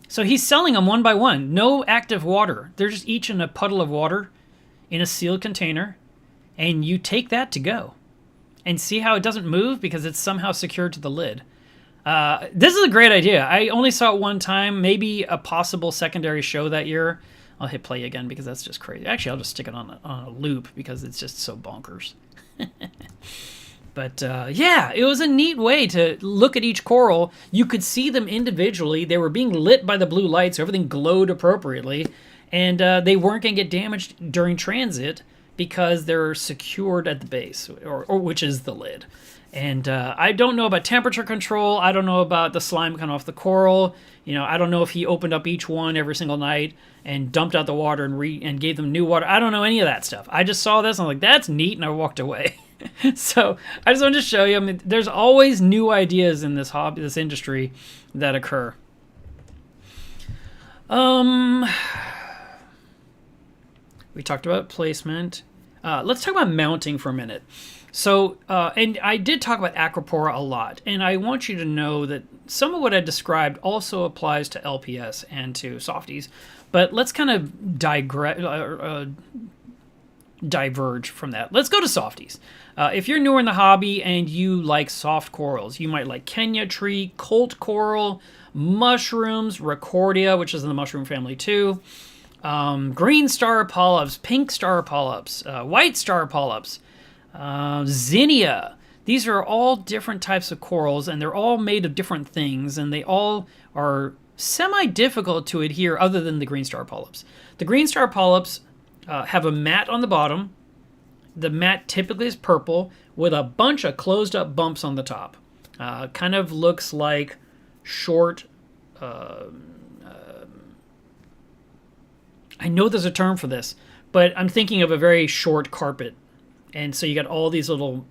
So he's selling them one by one. No active water. They're just each in a puddle of water in a sealed container, and you take that to go. And see how it doesn't move because it's somehow secured to the lid. This is a great idea. I only saw it one time, maybe a possible secondary show that year. I'll hit play again because that's just crazy. Actually, I'll just stick it on a loop because it's just so bonkers. But yeah, it was a neat way to look at each coral. You could see them individually. They were being lit by the blue light, so everything glowed appropriately. And they weren't going to get damaged during transit because they're secured at the base, or which is the lid. And I don't know about temperature control. I don't know about the slime coming off the coral. I don't know if he opened up each one every single night and dumped out the water and gave them new water. I don't know any of that stuff. I just saw this and I'm like, that's neat, and I walked away. So I just wanted to show you. I mean, there's always new ideas in this hobby, this industry, that occur. We talked about placement. Let's talk about mounting for a minute. So, and I did talk about acropora a lot, and I want you to know that some of what I described also applies to LPS and to softies, but let's kind of diverge from that. Let's go to softies. If you're newer in the hobby and you like soft corals, you might like Kenya tree, colt coral, mushrooms, Rickordia, which is in the mushroom family too, green star polyps, pink star polyps, white star polyps, zinnia. These are all different types of corals, and they're all made of different things, and they all are semi-difficult to adhere other than the green star polyps. The green star polyps have a mat on the bottom. The mat typically is purple with a bunch of closed-up bumps on the top. Kind of looks like short... I know there's a term for this, but I'm thinking of a very short carpet. And so you got all these little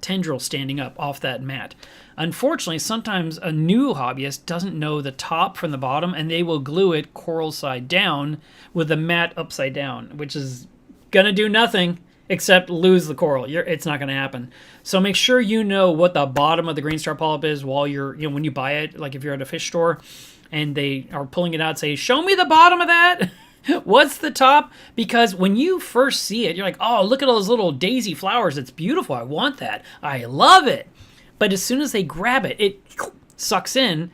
tendrils standing up off that mat. Unfortunately, sometimes a new hobbyist doesn't know the top from the bottom, and they will glue it coral side down with the mat upside down, which is going to do nothing except lose the coral. It's not going to happen. So make sure you know what the bottom of the green star polyp is while you're, when you buy it, like if you're at a fish store and they are pulling it out, say, show me the bottom of that. What's the top? Because when you first see it, you're like, oh, look at all those little daisy flowers. It's beautiful. I want that. I love it. But as soon as they grab it, it sucks in.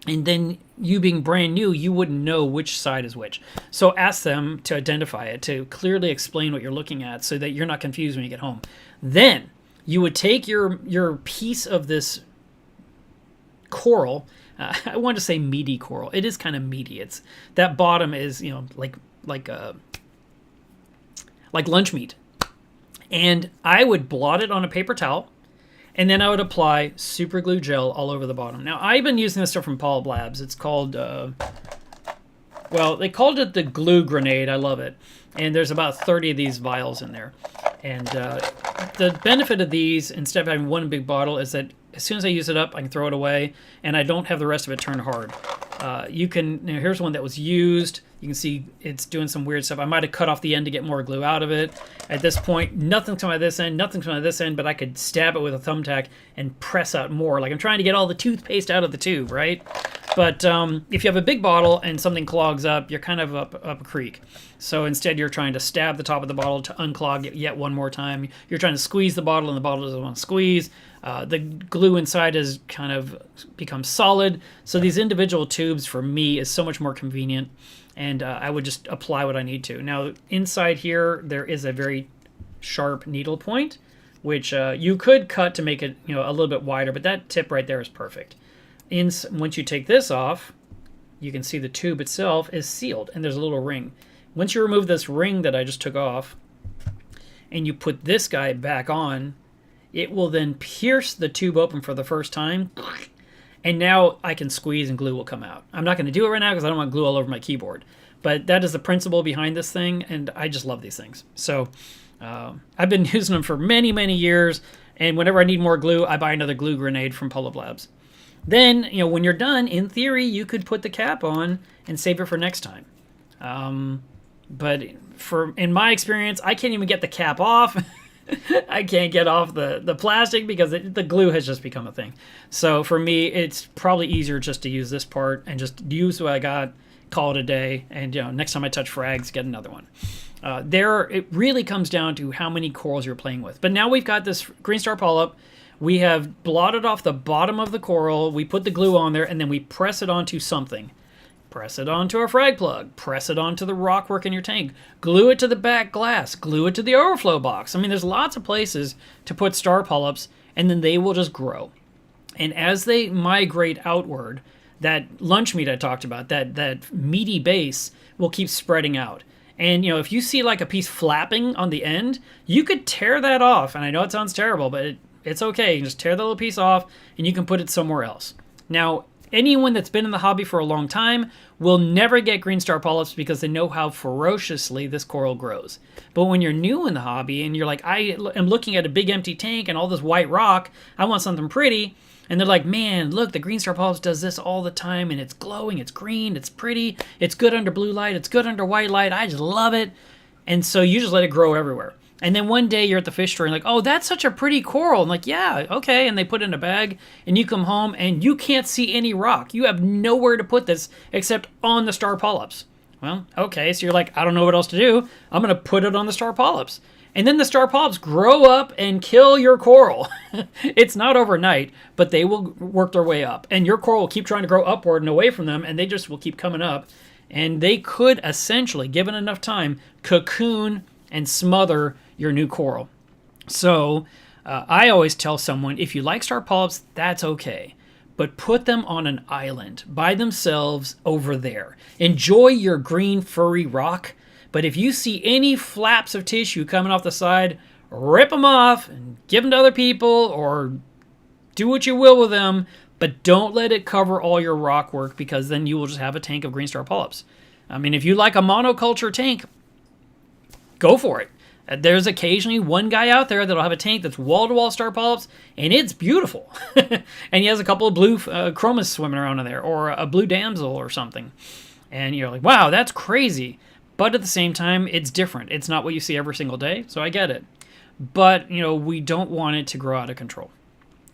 And then you being brand new, you wouldn't know which side is which. So ask them to identify it, to clearly explain what you're looking at so that you're not confused when you get home. Then you would take your piece of this coral. I want to say meaty coral. It is kind of meaty. It's that bottom is, like lunch meat. And I would blot it on a paper towel, and then I would apply super glue gel all over the bottom. Now, I've been using this stuff from Polyp Labs. It's called, they called it the glue grenade. I love it. And there's about 30 of these vials in there. And the benefit of these, instead of having one big bottle, is that as soon as I use it up, I can throw it away, and I don't have the rest of it turn hard. Here's one that was used. You can see it's doing some weird stuff. I might have cut off the end to get more glue out of it. At this point, nothing's coming out of this end, nothing's coming out of this end, but I could stab it with a thumbtack and press out more. Like I'm trying to get all the toothpaste out of the tube, right? But if you have a big bottle and something clogs up, you're kind of up a creek. So instead, you're trying to stab the top of the bottle to unclog it yet one more time. You're trying to squeeze the bottle, and the bottle doesn't want to squeeze. The glue inside has kind of become solid. So these individual tubes, for me, is so much more convenient. And I would just apply what I need to. Now, inside here, there is a very sharp needle point, which you could cut to make it a little bit wider, but that tip right there is perfect. Once you take this off, you can see the tube itself is sealed, and there's a little ring. Once you remove this ring that I just took off, and you put this guy back on, it will then pierce the tube open for the first time, and now I can squeeze and glue will come out. I'm not going to do it right now because I don't want glue all over my keyboard, but that is the principle behind this thing, and I just love these things. So I've been using them for many, many years, and whenever I need more glue, I buy another glue grenade from Pull-Up Labs. Then, when you're done, in theory, you could put the cap on and save it for next time. But in my experience, I can't even get the cap off. I can't get off the plastic because the glue has just become a thing. So for me, it's probably easier just to use this part and just use what I got, call it a day, and next time I touch frags, get another one. It really comes down to how many corals you're playing with. But now we've got this green star polyp. We have blotted off the bottom of the coral. We put the glue on there, and then we press it onto something. Press it onto a frag plug. Press it onto the rockwork in your tank. Glue it to the back glass. Glue it to the overflow box. I mean, there's lots of places to put star polyps, and then they will just grow. And as they migrate outward, that lunch meat I talked about, that meaty base will keep spreading out. And, if you see like a piece flapping on the end, you could tear that off. And I know it sounds terrible, but it's okay. You can just tear the little piece off, and you can put it somewhere else. Now, anyone that's been in the hobby for a long time will never get green star polyps because they know how ferociously this coral grows. But when you're new in the hobby and you're like, I am looking at a big empty tank and all this white rock, I want something pretty. And they're like, man, look, the green star polyps does this all the time, and it's glowing, it's green, it's pretty, it's good under blue light, it's good under white light, I just love it. And so you just let it grow everywhere. And then one day you're at the fish store and like, oh, that's such a pretty coral. I'm like, yeah, okay. And they put it in a bag, and you come home and you can't see any rock. You have nowhere to put this except on the star polyps. Well, okay, so you're like, I don't know what else to do. I'm going to put it on the star polyps. And then the star polyps grow up and kill your coral. It's not overnight, but they will work their way up. And your coral will keep trying to grow upward and away from them, and they just will keep coming up. And they could essentially, given enough time, cocoon and smother your new coral. So I always tell someone, if you like star polyps, that's okay. But put them on an island by themselves over there. Enjoy your green furry rock. But if you see any flaps of tissue coming off the side, rip them off and give them to other people, or do what you will with them. But don't let it cover all your rock work, because then you will just have a tank of green star polyps. I mean, if you like a monoculture tank, go for it. There's occasionally one guy out there that'll have a tank that's wall-to-wall star polyps, and it's beautiful. And he has a couple of blue chromas swimming around in there, or a blue damsel or something. And you're like, wow, that's crazy. But at the same time, it's different. It's not what you see every single day, so I get it. But, we don't want it to grow out of control.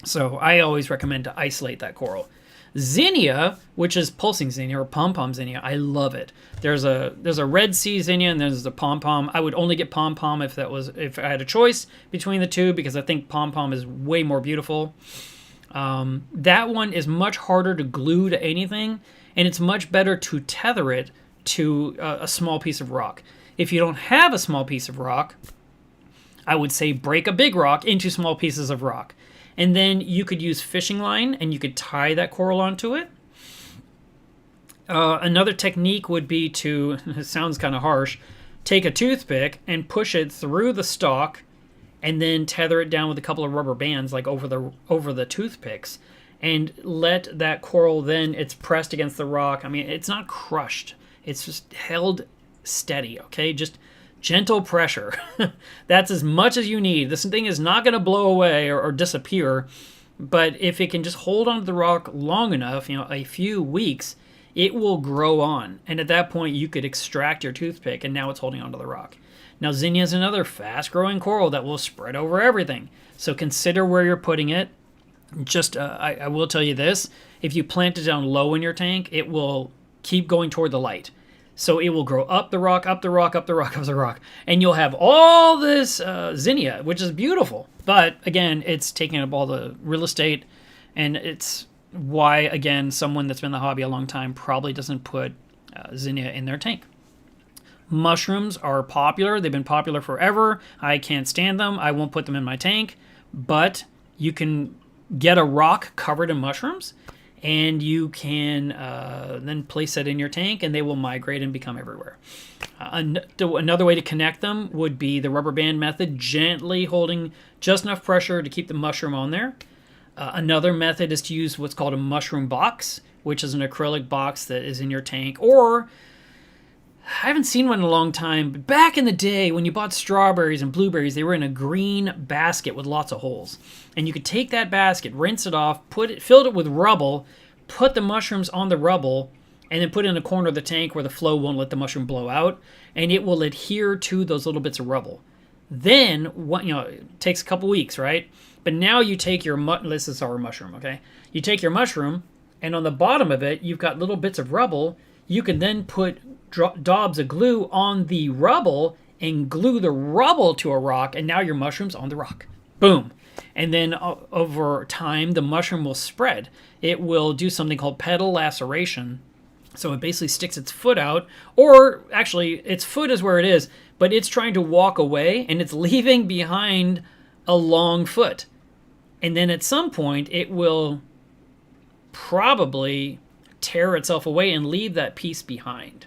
So I always recommend to isolate that coral. Zinnia, which is pulsing zinnia or pom-pom zinnia, I love it. There's a red sea zinnia and there's the pom-pom. I would only get pom-pom if I had a choice between the two, because I think pom-pom is way more beautiful. That one is much harder to glue to anything, and it's much better to tether it to a small piece of rock. If you don't have a small piece of rock, I would say break a big rock into small pieces of rock. And then you could use fishing line, and you could tie that coral onto it. Another technique would be to, it sounds kind of harsh, take a toothpick and push it through the stalk, and then tether it down with a couple of rubber bands, like over the toothpicks, and let that coral then, it's pressed against the rock. I mean, it's not crushed. It's just held steady, okay? Just gentle pressure. That's as much as you need. This thing is not going to blow away or disappear, but if it can just hold onto the rock long enough, a few weeks, it will grow on. And at that point, you could extract your toothpick, and now it's holding onto the rock. Now, zinnia is another fast-growing coral that will spread over everything. So consider where you're putting it. Just, I will tell you this. If you plant it down low in your tank, it will keep going toward the light. So it will grow up the rock, up the rock, up the rock, up the rock. And you'll have all this zinnia, which is beautiful. But, again, it's taking up all the real estate. And it's why, again, someone that's been in the hobby a long time probably doesn't put zinnia in their tank. Mushrooms are popular. They've been popular forever. I can't stand them. I won't put them in my tank. But you can get a rock covered in mushrooms, and you can then place it in your tank, and they will migrate and become everywhere. Another way to connect them would be the rubber band method, gently holding just enough pressure to keep the mushroom on there. Another method is to use what's called a mushroom box, which is an acrylic box that is in your tank. Or, I haven't seen one in a long time, but back in the day when you bought strawberries and blueberries, they were in a green basket with lots of holes. And you could take that basket, rinse it off, filled it with rubble, put the mushrooms on the rubble, and then put it in a corner of the tank where the flow won't let the mushroom blow out, and it will adhere to those little bits of rubble. Then, it takes a couple weeks, right? But now you take your, this is our mushroom, okay? You take your mushroom, and on the bottom of it, you've got little bits of rubble. You can then put daubs of glue on the rubble and glue the rubble to a rock, and now your mushroom's on the rock. Boom. And then over time, the mushroom will spread. It will do something called pedal laceration. So it basically sticks its foot out, or actually its foot is where it is, but it's trying to walk away, and it's leaving behind a long foot. And then at some point, it will probably tear itself away and leave that piece behind.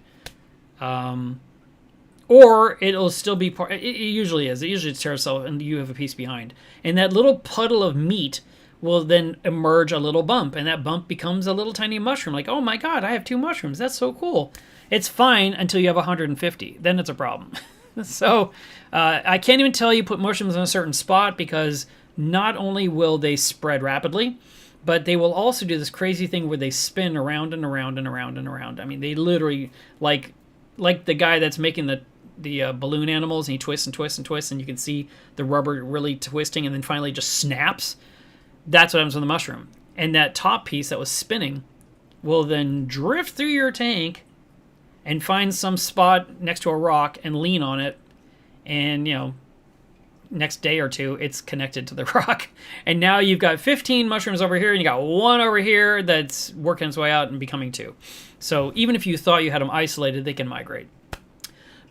Or it'll still be part. It usually is. It usually tears itself, and you have a piece behind. And that little puddle of meat will then emerge a little bump, and that bump becomes a little tiny mushroom. Like, oh my God, I have 2 mushrooms. That's so cool. It's fine until you have 150. Then it's a problem. So I can't even tell you put mushrooms in a certain spot, because not only will they spread rapidly, but they will also do this crazy thing where they spin around and around and around and around. I mean, they literally, like the guy that's making the balloon animals, and he twists and twists and twists, and you can see the rubber really twisting, and then finally just snaps. That's what happens with the mushroom. And that top piece that was spinning will then drift through your tank and find some spot next to a rock and lean on it, and, next day or two, it's connected to the rock. And now you've got 15 mushrooms over here, and you got one over here that's working its way out and becoming 2. So even if you thought you had them isolated, they can migrate.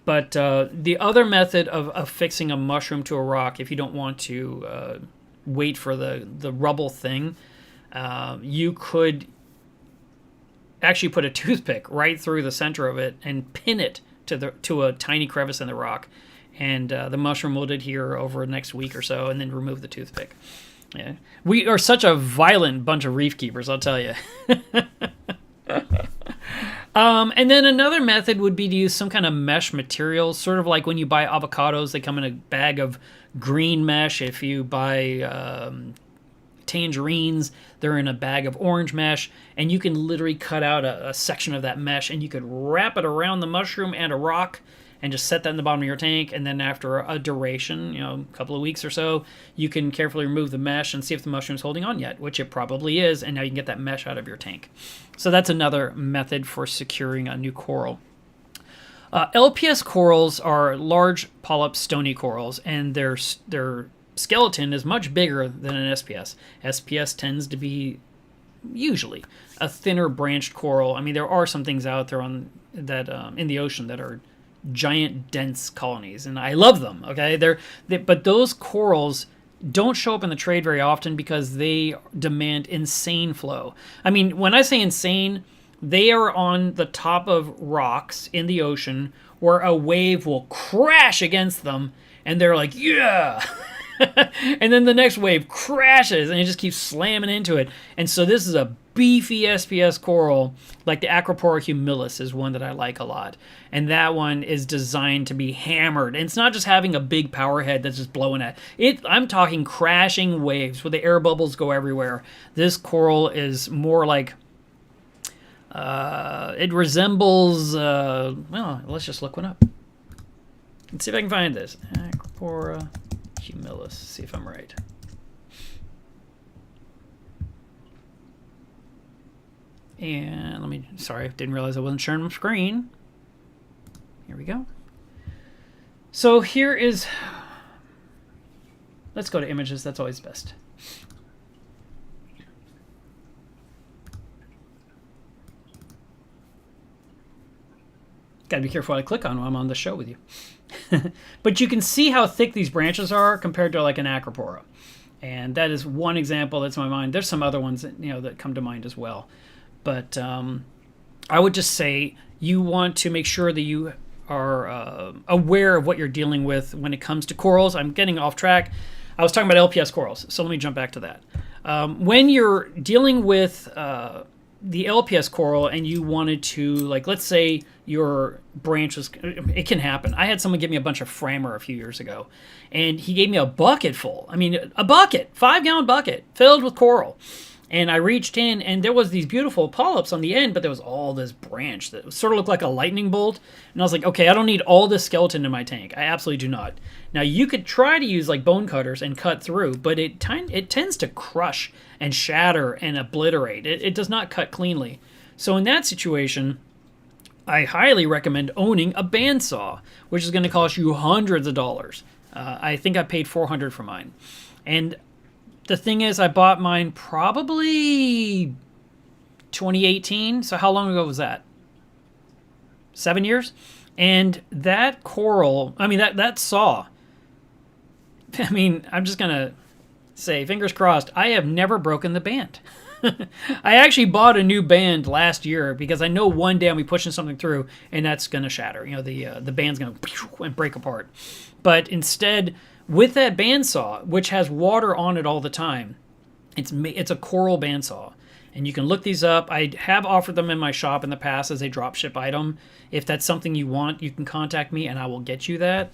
But the other method of fixing a mushroom to a rock, if you don't want to wait for the rubble thing, you could actually put a toothpick right through the center of it and pin it to a tiny crevice in the rock. And the mushroom will adhere over the next week or so, and then remove the toothpick. Yeah. We are such a violent bunch of reef keepers, I'll tell you. And then another method would be to use some kind of mesh material, sort of like when you buy avocados, they come in a bag of green mesh. If you buy tangerines, they're in a bag of orange mesh, and you can literally cut out a section of that mesh, and you could wrap it around the mushroom and a rock, and just set that in the bottom of your tank. And then after a duration, a couple of weeks or so, you can carefully remove the mesh and see if the mushroom's holding on yet, which it probably is, and now you can get that mesh out of your tank. So that's another method for securing a new coral. LPS corals are large polyp stony corals, and their skeleton is much bigger than an SPS. SPS tends to be usually a thinner branched coral. I mean, there are some things out there in the ocean that are giant dense colonies, and I love them. Okay, but those corals don't show up in the trade very often because they demand insane flow. I mean, when I say insane, they are on the top of rocks in the ocean where a wave will crash against them, and they're like, yeah. And then the next wave crashes, and it just keeps slamming into it. And so this is a beefy SPS coral, like the Acropora humilis is one that I like a lot. And that one is designed to be hammered. And it's not just having a big power head that's just blowing at it. I'm talking crashing waves where the air bubbles go everywhere. This coral is more like It resembles, well, let's just look one up. Let's see if I can find this. Acropora humilis. See if I'm right. And let me, sorry, didn't realize I wasn't sharing my screen. Here we go. So here is, let's go to images. That's always best. Gotta be careful what I click on when I'm on the show with you. But you can see how thick these branches are compared to like an acropora. And that is one example that's in my mind. There's some other ones that, that come to mind as well. But I would just say you want to make sure that you are aware of what you're dealing with when it comes to corals. I'm getting off track. I was talking about LPS corals, so let me jump back to that. When you're dealing with the LPS coral and you wanted to, like, let's say your branch was, it can happen. I had someone give me a bunch of Framer a few years ago, and he gave me a bucket full. I mean, a bucket, 5-gallon bucket filled with coral. And I reached in, and there was these beautiful polyps on the end, but there was all this branch that sort of looked like a lightning bolt. And I was like, okay, I don't need all this skeleton in my tank. I absolutely do not. Now, you could try to use like bone cutters and cut through, but it tends to crush and shatter and obliterate. It does not cut cleanly. So in that situation, I highly recommend owning a bandsaw, which is going to cost you hundreds of dollars. I think I paid $400 for mine. And the thing is, I bought mine probably 2018. So how long ago was that? 7 years? And that coral, I mean, that saw, I mean, I'm just going to say, fingers crossed, I have never broken the band. I actually bought a new band last year because I know one day I'll be pushing something through and that's going to shatter. The band's going to and break apart. But instead, with that bandsaw, which has water on it all the time, it's a coral bandsaw. And you can look these up. I have offered them in my shop in the past as a dropship item. If that's something you want, you can contact me and I will get you that.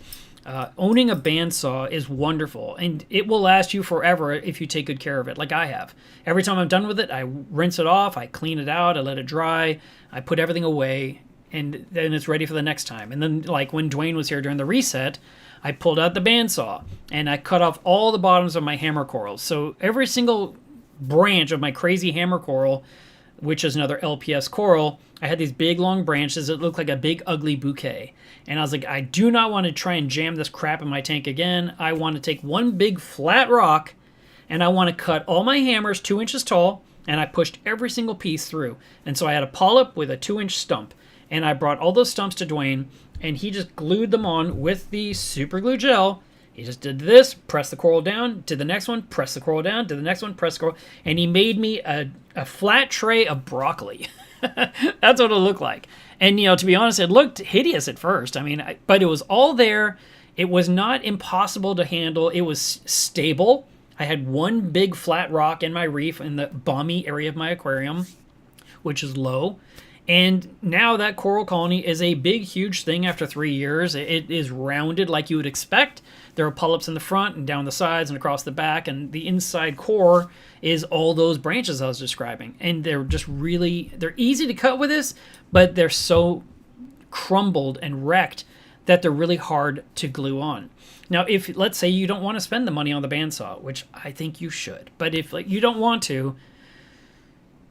Owning a bandsaw is wonderful, and it will last you forever if you take good care of it, like I have. Every time I'm done with it, I rinse it off, I clean it out, I let it dry, I put everything away, and then it's ready for the next time. And then, like when Dwayne was here during the reset, I pulled out the bandsaw, and I cut off all the bottoms of my hammer corals. So every single branch of my crazy hammer coral, which is another LPS coral, I had these big long branches that looked like a big ugly bouquet. And I was like, I do not want to try and jam this crap in my tank again. I want to take one big flat rock and I want to cut all my hammers 2 inches tall, and I pushed every single piece through. And so I had a polyp with a 2-inch stump, and I brought all those stumps to Dwayne, and he just glued them on with the super glue gel. He just did this, press the coral down, did the next one, press the coral down, did the next one, press the coral, and he made me a flat tray of broccoli. That's what it looked like. And, to be honest, it looked hideous at first. I mean, but it was all there. It was not impossible to handle. It was stable. I had one big flat rock in my reef in the balmy area of my aquarium, which is low. And now that coral colony is a big, huge thing after 3 years. It is rounded like you would expect. There are polyps in the front and down the sides and across the back, and the inside core is all those branches I was describing. And they're just really, they're easy to cut with this, but they're so crumbled and wrecked that they're really hard to glue on. Now, if, let's say you don't want to spend the money on the bandsaw, which I think you should, but if you don't want to,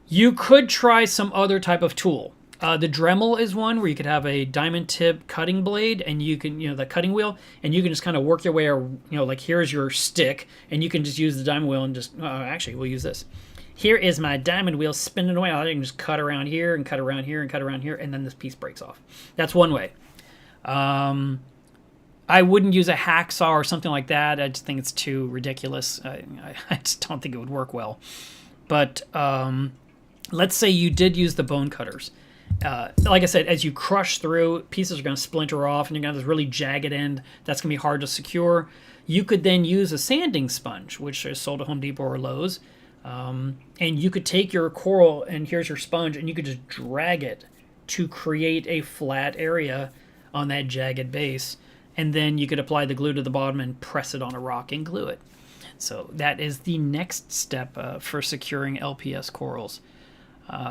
you could try some other type of tool. The Dremel is one where you could have a diamond tip cutting blade, and you can, the cutting wheel, and you can just kind of work your way, like here's your stick, and you can just use the diamond wheel and just, actually, we'll use this. Here is my diamond wheel spinning away. I can just cut around here and cut around here and cut around here, and then this piece breaks off. That's one way. I wouldn't use a hacksaw or something like that. I just think it's too ridiculous. I just don't think it would work well. But let's say you did use the bone cutters. Like I said, as you crush through, pieces are going to splinter off, and you're going to have this really jagged end that's going to be hard to secure. You could then use a sanding sponge, which is sold at Home Depot or Lowe's. And you could take your coral, and here's your sponge, and you could just drag it to create a flat area on that jagged base. And then you could apply the glue to the bottom and press it on a rock and glue it. So that is the next step for securing LPS corals.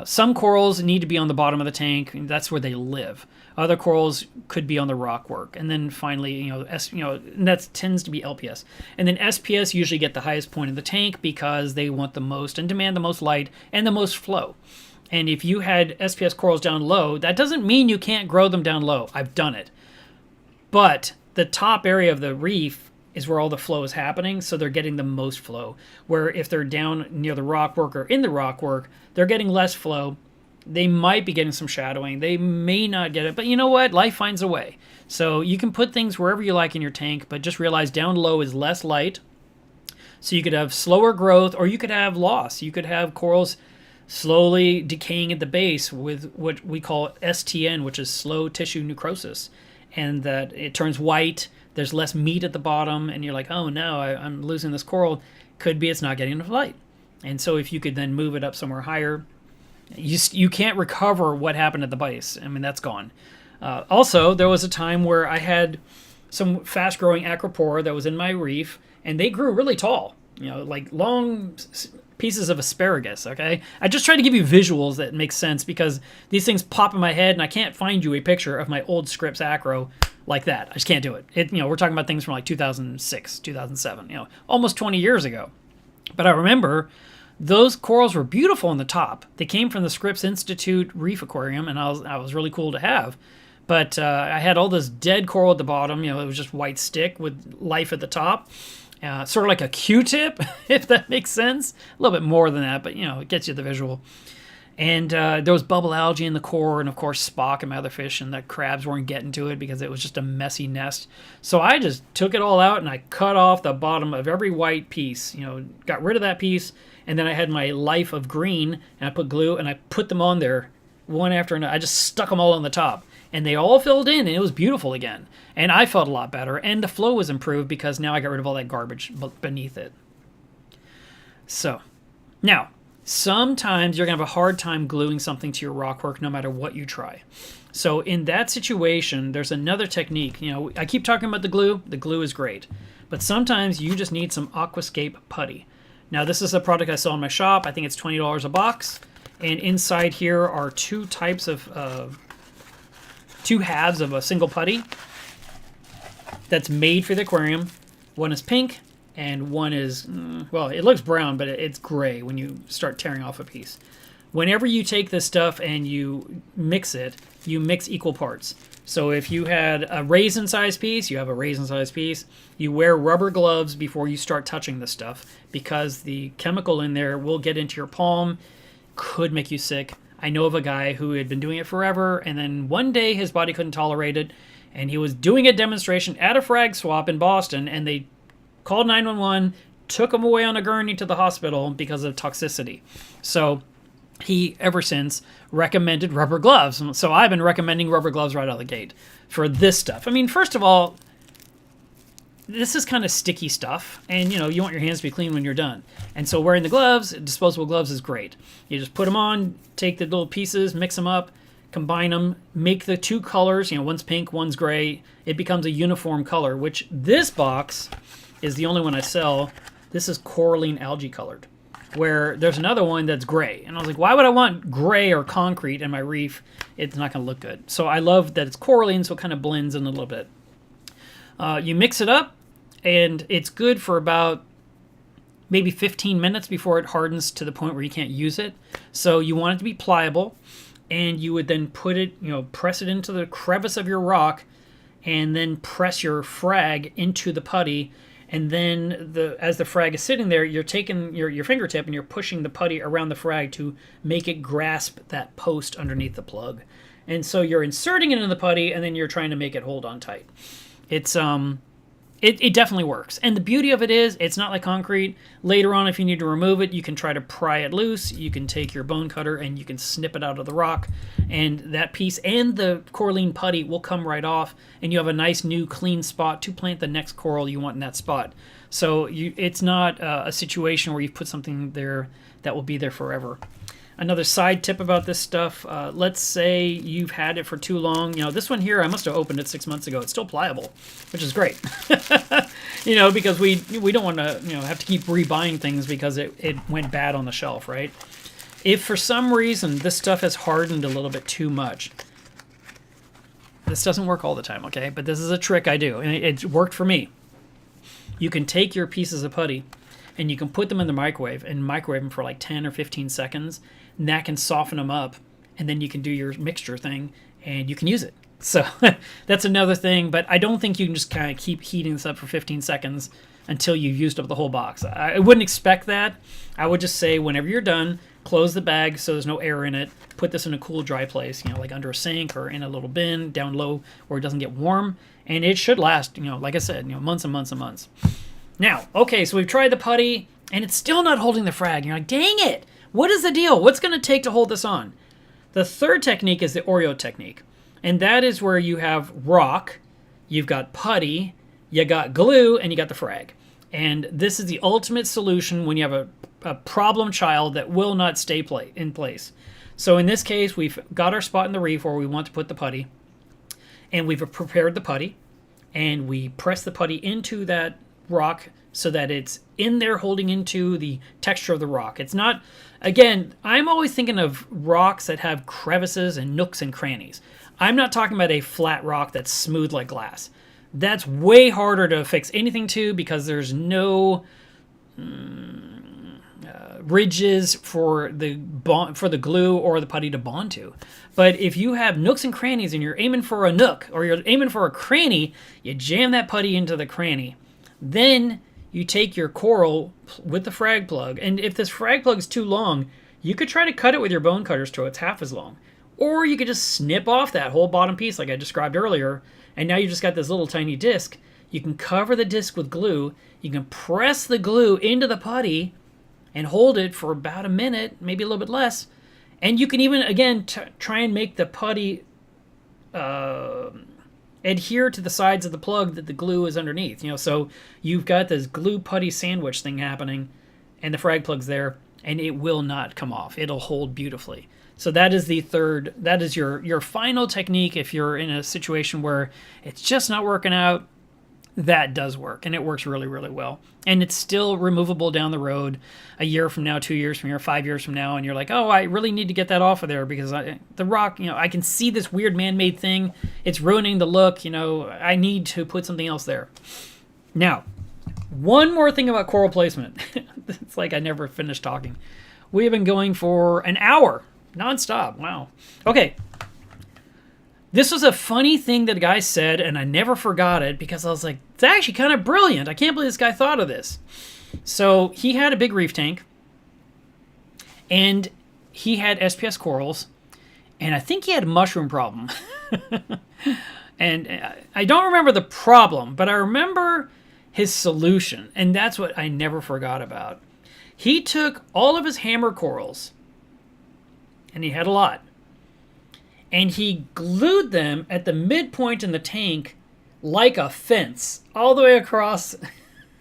Some corals need to be on the bottom of the tank. That's where they live. Other corals could be on the rock work. And then finally, and that tends to be LPS. And then SPS usually get the highest point of the tank because they want the most and demand the most light and the most flow. And if you had SPS corals down low, that doesn't mean you can't grow them down low. I've done it. But the top area of the reef is where all the flow is happening, so they're getting the most flow. Where if they're down near the rockwork or in the rockwork, they're getting less flow. They might be getting some shadowing. They may not get it, but you know what? Life finds a way. So you can put things wherever you like in your tank, but just realize down low is less light. So you could have slower growth, or you could have loss. You could have corals slowly decaying at the base with what we call STN, which is slow tissue necrosis, and that it turns white. There's less meat at the bottom, and you're like, oh no, I'm losing this coral. Could be it's not getting enough light. And so if you could then move it up somewhere higher, you can't recover what happened at the base. I mean, that's gone. Also, there was a time where I had some fast-growing acropora that was in my reef, and they grew really tall, like long pieces of asparagus, okay? I just try to give you visuals that make sense because these things pop in my head, and I can't find you a picture of my old Scripps acro like that. I just can't do it. We're talking about things from like 2006, 2007, almost 20 years ago. But I remember those corals were beautiful on the top. They came from the Scripps Institute Reef Aquarium, and I was really cool to have. But I had all this dead coral at the bottom. It was just white stick with life at the top. Sort of like a Q-tip, if that makes sense. A little bit more than that, but, it gets you the visual. And there was bubble algae in the core, and of course Spock and my other fish, and the crabs weren't getting to it because it was just a messy nest. So I just took it all out, and I cut off the bottom of every white piece, got rid of that piece, and then I had my life of green, and I put glue, and I put them on there one after another. I just stuck them all on the top, and they all filled in, and it was beautiful again. And I felt a lot better, and the flow was improved because now I got rid of all that garbage beneath it. So, now, sometimes you're going to have a hard time gluing something to your rockwork no matter what you try. So in that situation, there's another technique. I keep talking about the glue. The glue is great. But sometimes you just need some Aquascape putty. Now, this is a product I sell in my shop. I think it's $20 a box. And inside here are two halves of a single putty that's made for the aquarium. One is pink, and one is, well, it looks brown, but it's gray when you start tearing off a piece. Whenever you take this stuff and you mix it, you mix equal parts. So if you had a raisin-sized piece, you have a raisin-sized piece. You wear rubber gloves before you start touching this stuff because the chemical in there will get into your palm, could make you sick. I know of a guy who had been doing it forever, and then one day his body couldn't tolerate it, and he was doing a demonstration at a frag swap in Boston, and they called 911, took him away on a gurney to the hospital because of toxicity. So he, ever since, recommended rubber gloves. So I've been recommending rubber gloves right out of the gate for this stuff. I mean, first of all, this is kind of sticky stuff, and you want your hands to be clean when you're done. And so wearing the gloves, disposable gloves, is great. You just put them on, take the little pieces, mix them up, combine them, make the two colors, one's pink, one's gray. It becomes a uniform color, which this box is the only one I sell. This is coralline algae colored, where there's another one that's gray. And I was like, why would I want gray or concrete in my reef? It's not going to look good. So I love that it's coralline, so it kind of blends in a little bit. You mix it up, and it's good for about maybe 15 minutes before it hardens to the point where you can't use it. So you want it to be pliable, and you would then put it, press it into the crevice of your rock, and then press your frag into the putty. And then as the frag is sitting there, you're taking your fingertip and you're pushing the putty around the frag to make it grasp that post underneath the plug. And so you're inserting it in the putty, and then you're trying to make it hold on tight. It's it definitely works. And the beauty of it is it's not like concrete. Later on, if you need to remove it, you can try to pry it loose. You can take your bone cutter and you can snip it out of the rock, and that piece and the coralline putty will come right off, and you have a nice new clean spot to plant the next coral you want in that spot. So it's not a situation where you've put something there that will be there forever. Another side tip about this stuff, let's say you've had it for too long. This one here, I must have opened it 6 months ago. It's still pliable, which is great. Because we don't want to, have to keep rebuying things because it went bad on the shelf, right? If for some reason this stuff has hardened a little bit too much, this doesn't work all the time, okay? But this is a trick I do, and it worked for me. You can take your pieces of putty and you can put them in the microwave and microwave them for like 10 or 15 seconds, and that can soften them up, and then you can do your mixture thing and you can use it. So that's another thing, but I don't think you can just kind of keep heating this up for 15 seconds until you've used up the whole box. I wouldn't expect that. I would just say whenever you're done, close the bag so there's no air in it. Put this in a cool, dry place, like under a sink or in a little bin down low where it doesn't get warm. And it should last, like I said, months and months and months. Now, okay, so we've tried the putty and it's still not holding the frag. You're like, dang it. What is the deal? What's going to take to hold this on? The third technique is the Oreo technique. And that is where you have rock, you've got putty, you got glue, and you got the frag. And this is the ultimate solution when you have a problem child that will not stay in place. So in this case, we've got our spot in the reef where we want to put the putty, and we've prepared the putty, and we press the putty into that rock so that it's in there holding into the texture of the rock. It's not, again, I'm always thinking of rocks that have crevices and nooks and crannies. I'm not talking about a flat rock that's smooth like glass. That's way harder to fix anything to because there's no ridges for the glue or the putty to bond to. But if you have nooks and crannies and you're aiming for a nook or you're aiming for a cranny, you jam that putty into the cranny. Then you take your coral with the frag plug, and if this frag plug is too long, you could try to cut it with your bone cutters till it's half as long. Or you could just snip off that whole bottom piece like I described earlier, and now you've just got this little tiny disc. You can cover the disc with glue. You can press the glue into the putty and hold it for about a minute, maybe a little bit less. And you can even, again, try and make the putty adhere to the sides of the plug that the glue is underneath. So you've got this glue putty sandwich thing happening, and the frag plug's there, and it will not come off. It'll hold beautifully. So that is your final technique if you're in a situation where it's just not working out. That does work, and it works really, really well. And it's still removable down the road a year from now, 2 years from now, 5 years from now, and you're like, oh, I really need to get that off of there because the rock, I can see this weird man-made thing. It's ruining the look. I need to put something else there. Now, one more thing about coral placement. It's like I never finished talking. We have been going for an hour. Nonstop. Wow. Okay. This was a funny thing that a guy said, and I never forgot it because I was like, it's actually kind of brilliant. I can't believe this guy thought of this. So he had a big reef tank, and he had SPS corals, and I think he had a mushroom problem. And I don't remember the problem, but I remember his solution, and that's what I never forgot about. He took all of his hammer corals, and he had a lot, and he glued them at the midpoint in the tank like a fence all the way across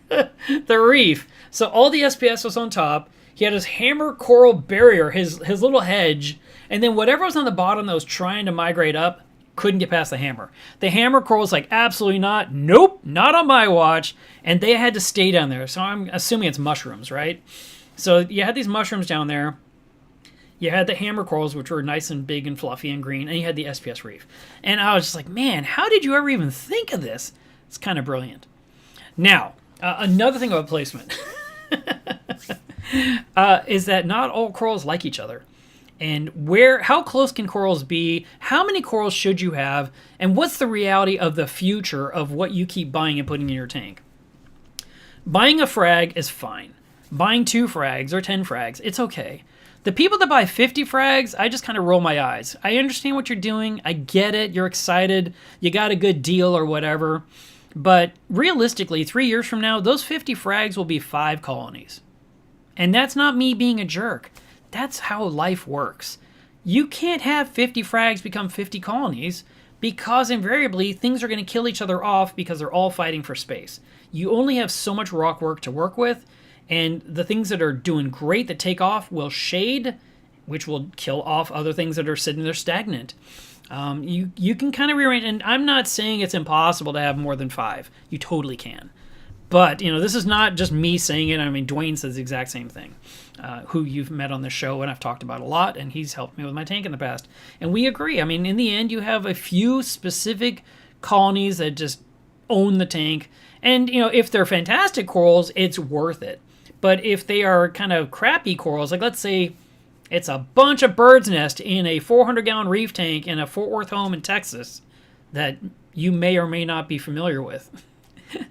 the reef. So all the SPS was on top. He had his hammer coral barrier, his little hedge, and then whatever was on the bottom that was trying to migrate up couldn't get past the hammer. The hammer coral was like, absolutely not. Nope, not on my watch. And they had to stay down there. So I'm assuming it's mushrooms, right? So you had these mushrooms down there. You had the hammer corals, which were nice and big and fluffy and green, and you had the SPS reef. And I was just like, man, how did you ever even think of this? It's kind of brilliant. Now, another thing about placement is that not all corals like each other. And how close can corals be? How many corals should you have? And what's the reality of the future of what you keep buying and putting in your tank? Buying a frag is fine. Buying 2 frags or 10 frags, it's okay. The people that buy 50 frags, I just kind of roll my eyes. I understand what you're doing. I get it. You're excited. You got a good deal or whatever. But realistically, 3 years from now, those 50 frags will be 5 colonies. And that's not me being a jerk. That's how life works. You can't have 50 frags become 50 colonies because invariably things are going to kill each other off because they're all fighting for space. You only have so much rock work to work with. And the things that are doing great that take off will shade, which will kill off other things that are sitting there stagnant. You can kind of rearrange, and I'm not saying it's impossible to have more than 5. You totally can. But, this is not just me saying it. I mean, Dwayne says the exact same thing, who you've met on the show and I've talked about a lot, and he's helped me with my tank in the past. And we agree. I mean, in the end, you have a few specific colonies that just own the tank. And, if they're fantastic corals, it's worth it. But if they are kind of crappy corals, like let's say it's a bunch of bird's nest in a 400-gallon reef tank in a Fort Worth home in Texas that you may or may not be familiar with.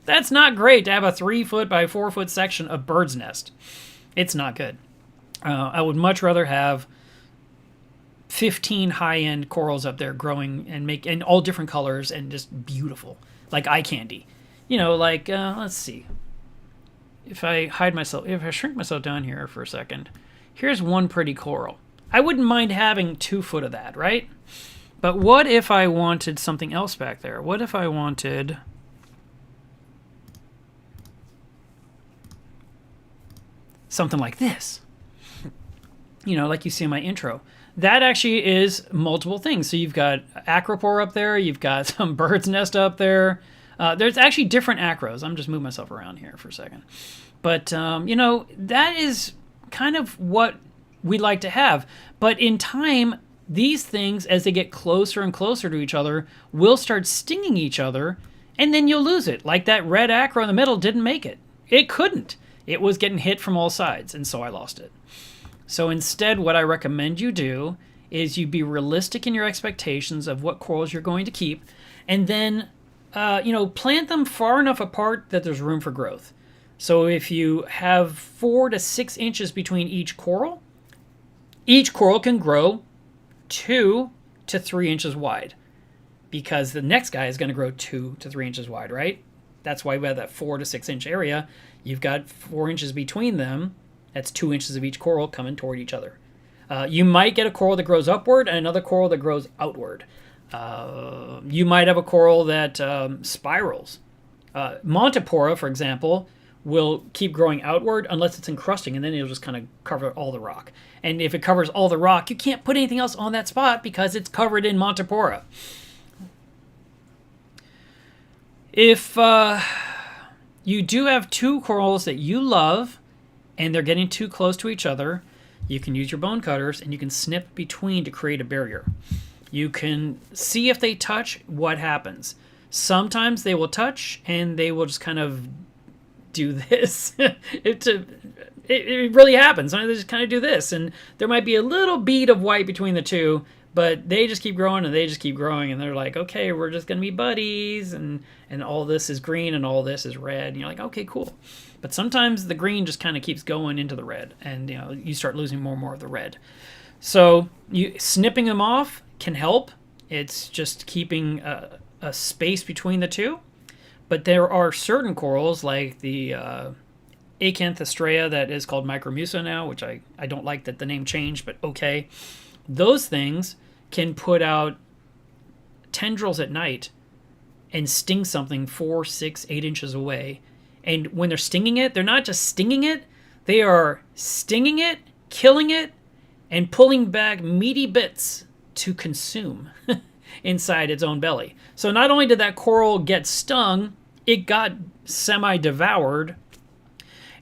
That's not great to have a 3-foot by 4-foot section of bird's nest. It's not good. I would much rather have 15 high-end corals up there growing and in all different colors and just beautiful, like eye candy. Let's see. If I shrink myself down here for a second, here's one pretty coral. I wouldn't mind having 2 foot of that, right? But what if I wanted something else back there? What if I wanted something like this? Like you see in my intro. That actually is multiple things. So you've got acropore up there. You've got some bird's nest up there. There's actually different acros. I'm just moving myself around here for a second. But, that is kind of what we like to have. But in time, these things, as they get closer and closer to each other, will start stinging each other, and then you'll lose it. Like that red acro in the middle didn't make it. It couldn't. It was getting hit from all sides, and so I lost it. So instead, what I recommend you do is you be realistic in your expectations of what corals you're going to keep, and then, plant them far enough apart that there's room for growth. So if you have 4 to 6 inches between each coral can grow 2 to 3 inches wide, because the next guy is going to grow 2 to 3 inches wide, right? That's why we have that 4 to 6 inch area. You've got 4 inches between them. That's 2 inches of each coral coming toward each other. You might get a coral that grows upward and another coral that grows outward. You might have a coral that spirals. Montipora, for example, will keep growing outward unless it's encrusting, and then it'll just kind of cover all the rock. And if it covers all the rock, you can't put anything else on that spot because it's covered in Montipora. If you do have 2 corals that you love and they're getting too close to each other, you can use your bone cutters and you can snip between to create a barrier. You can see if they touch, what happens. Sometimes they will touch and they will just kind of do this. It really happens. They just kind of do this, and there might be a little bead of white between the two, but they just keep growing and they just keep growing, and they're like, okay, we're just gonna be buddies, and all this is green and all this is red, and you're like, okay, cool. But sometimes the green just kind of keeps going into the red, and you start losing more and more of the red. So snipping them off can help. It's just keeping a space between the two. But there are certain corals, like the Acanthostrea that is called Micromusa now, which I don't like that the name changed, but okay. Those things can put out tendrils at night and sting something 4, 6, 8 inches away. And when they're stinging it, they're not just stinging it, they are stinging it, killing it, and pulling back meaty bits to consume inside its own belly. So not only did that coral get stung, it got semi-devoured.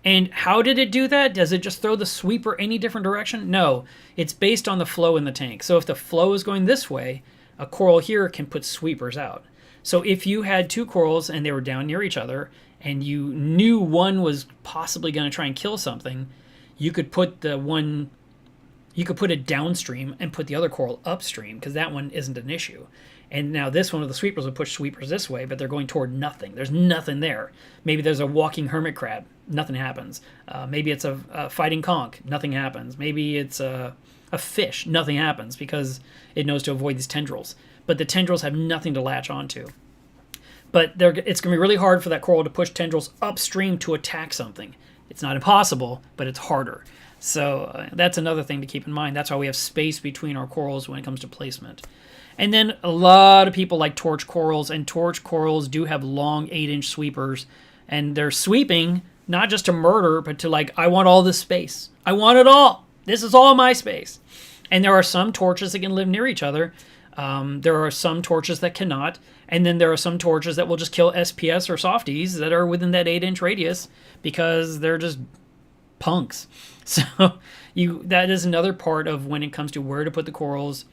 And how did it do that? Does it just throw the sweeper any different direction? No, it's based on the flow in the tank. So if the flow is going this way, a coral here can put sweepers out. So if you had 2 corals and they were down near each other and you knew one was possibly going to try and kill something, you could put it downstream and put the other coral upstream, because that one isn't an issue. And now this one of the sweepers will push sweepers this way, but they're going toward nothing. There's nothing there. Maybe there's a walking hermit crab. Nothing happens. Maybe it's a fighting conch. Nothing happens. Maybe it's a fish. Nothing happens because it knows to avoid these tendrils. But the tendrils have nothing to latch onto. But it's going to be really hard for that coral to push tendrils upstream to attack something. It's not impossible, but it's harder. So that's another thing to keep in mind. That's why we have space between our corals when it comes to placement. And then a lot of people like torch corals, and torch corals do have long 8-inch sweepers, and they're sweeping not just to murder, but to like, I want all this space. I want it all. This is all my space. And there are some torches that can live near each other. There are some torches that cannot, and then there are some torches that will just kill SPS or softies that are within that 8-inch radius because they're just punks. So that is another part of when it comes to where to put the corals.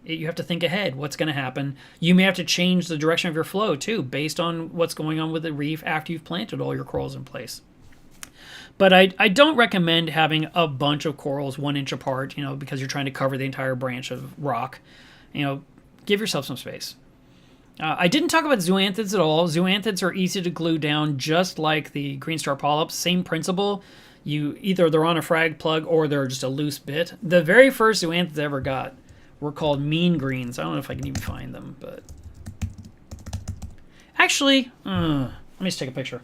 You have to think ahead. What's going to happen? You may have to change the direction of your flow too, based on what's going on with the reef after you've planted all your corals in place. But I don't recommend having a bunch of corals 1 inch apart, because you're trying to cover the entire branch of rock. Give yourself some space. I didn't talk about zoanthids at all. Zoanthids are easy to glue down, just like the green star polyps. Same principle. Either they're on a frag plug or they're just a loose bit. The very first zoanthids I ever got were called mean greens. I don't know if I can even find them, but actually, let me just take a picture.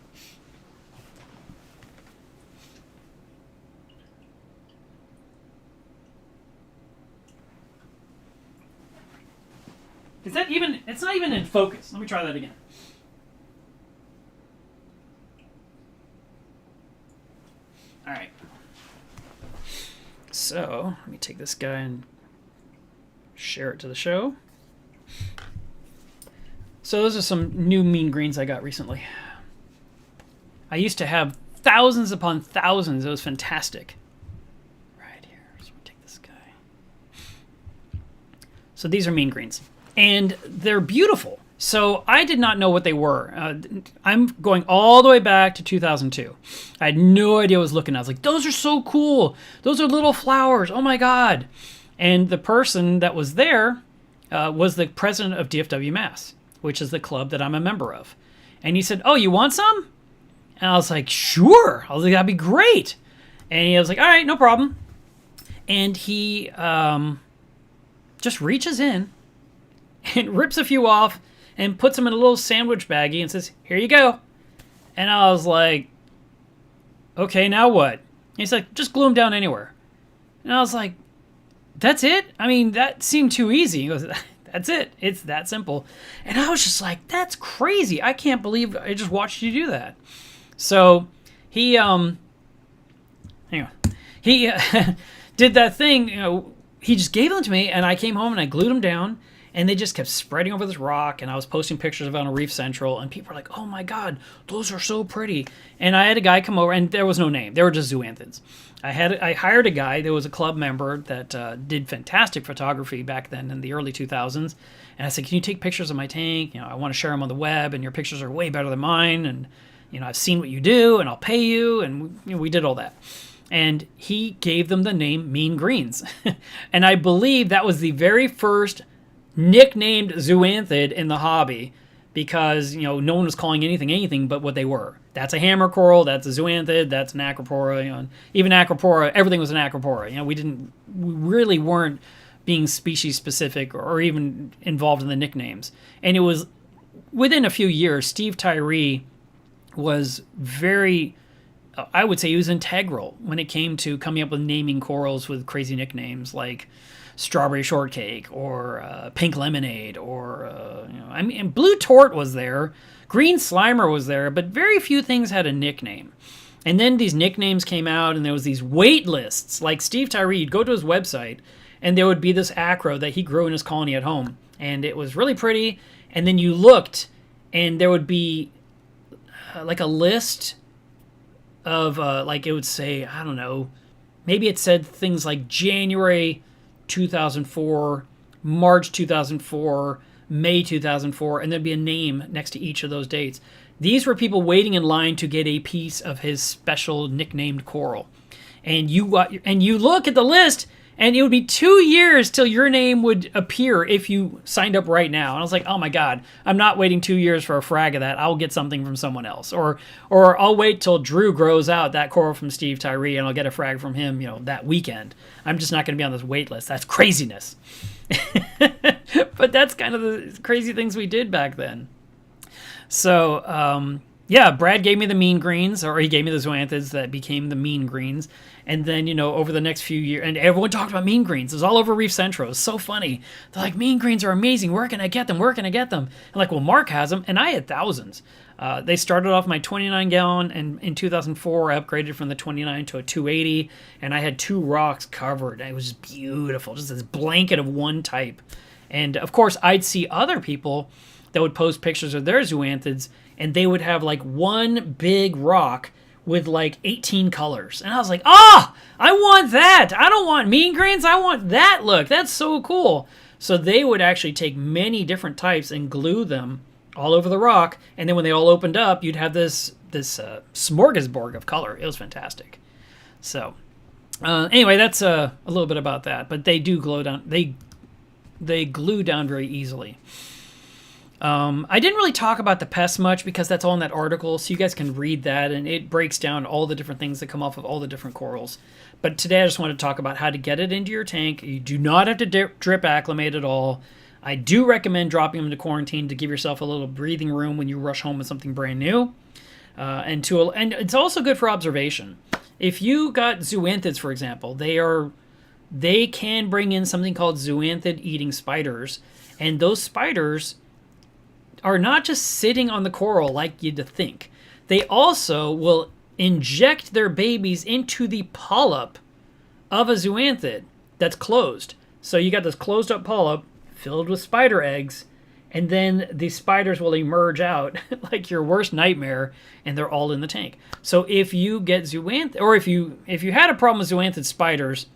Is that even? It's not even in focus. Let me try that again. All right. So let me take this guy and share it to the show. So those are some new mean greens I got recently. I used to have thousands upon thousands. It was fantastic. Right here. So we'll take this guy. So these are mean greens. And they're beautiful. So I did not know what they were. I'm going all the way back to 2002. I had no idea what I was looking at. I was like, those are so cool. Those are little flowers. Oh my God. And the person that was there was the president of DFW Mass, which is the club that I'm a member of. And he said, oh, you want some? And I was like, sure. I was like, that'd be great. And he was like, all right, no problem. And he just reaches in and rips a few off and puts them in a little sandwich baggie and says, here you go. And I was like, okay, now what? And he's like, just glue them down anywhere. And I was like, that's it? I mean, that seemed too easy. He goes, that's it. It's that simple. And I was just like, that's crazy. I can't believe I just watched you do that. So he, he did that thing, he just gave them to me, and I came home and I glued them down. And they just kept spreading over this rock, and I was posting pictures of it on Reef Central, and people were like, oh my God, those are so pretty. And I had a guy come over, and there was no name. They were just zoanthids. I hired a guy. There was a club member that did fantastic photography back then in the early 2000s. And I said, can you take pictures of my tank? I want to share them on the web, and your pictures are way better than mine. And, I've seen what you do, and I'll pay you. And we did all that. And he gave them the name Mean Greens. And I believe that was the very first nicknamed zoanthid in the hobby, because no one was calling anything but what they were. That's a hammer coral, that's a zoanthid, that's an acropora, even acropora, everything was an acropora. We really weren't being species specific or even involved in the nicknames. And it was within a few years, Steve Tyree was very, I would say he was integral when it came to coming up with naming corals with crazy nicknames like Strawberry Shortcake or Pink Lemonade or, and Blue Tort was there. Green Slimer was there, but very few things had a nickname. And then these nicknames came out, and there was these wait lists. Like Steve Tyree, you'd go to his website, and there would be this acro that he grew in his colony at home. And it was really pretty. And then you looked, and there would be like a list of, it would say, I don't know, maybe it said things like January 2004, March 2004, May 2004, and there'd be a name next to each of those dates. These were people waiting in line to get a piece of his special nicknamed coral. And you look at the list, and it would be 2 years till your name would appear if you signed up right now. And I was like, oh my God, I'm not waiting 2 years for a frag of that. I'll get something from someone else. Or I'll wait till Drew grows out that coral from Steve Tyree, and I'll get a frag from him, that weekend. I'm just not going to be on this wait list. That's craziness. But that's kind of the crazy things we did back then. So, Brad gave me the mean greens, or he gave me the zoanthids that became the mean greens. And then, over the next few years, and everyone talked about mean greens. It was all over Reef Central. It was so funny. They're like, mean greens are amazing. Where can I get them? Where can I get them? And like, well, Mark has them, and I had thousands. They started off my 29 gallon, and in 2004, I upgraded from the 29 to a 280, and I had 2 rocks covered. It was just beautiful, just this blanket of one type. And of course, I'd see other people that would post pictures of their zoanthids, and they would have like one big rock with like 18 colors. And I was like, I want that. I don't want mean greens. I want that look. That's so cool. So they would actually take many different types and glue them all over the rock. And then when they all opened up, you'd have this smorgasbord of color. It was fantastic. So anyway, that's a little bit about that. But they do glue down. They glue down very easily. I didn't really talk about the pests much because that's all in that article, so you guys can read that, and it breaks down all the different things that come off of all the different corals. But today I just want to talk about how to get it into your tank. You do not have to drip acclimate at all. I do recommend dropping them into quarantine to give yourself a little breathing room when you rush home with something brand new. And it's also good for observation. If you got zoanthids, for example, they can bring in something called zoanthid eating spiders, and those spiders are not just sitting on the coral like you'd think. They also will inject their babies into the polyp of a zoanthid that's closed. So you got this closed up polyp filled with spider eggs, and then the spiders will emerge out like your worst nightmare, and they're all in the tank. So if you get zoanthid, or if you had a problem with zoanthid spiders,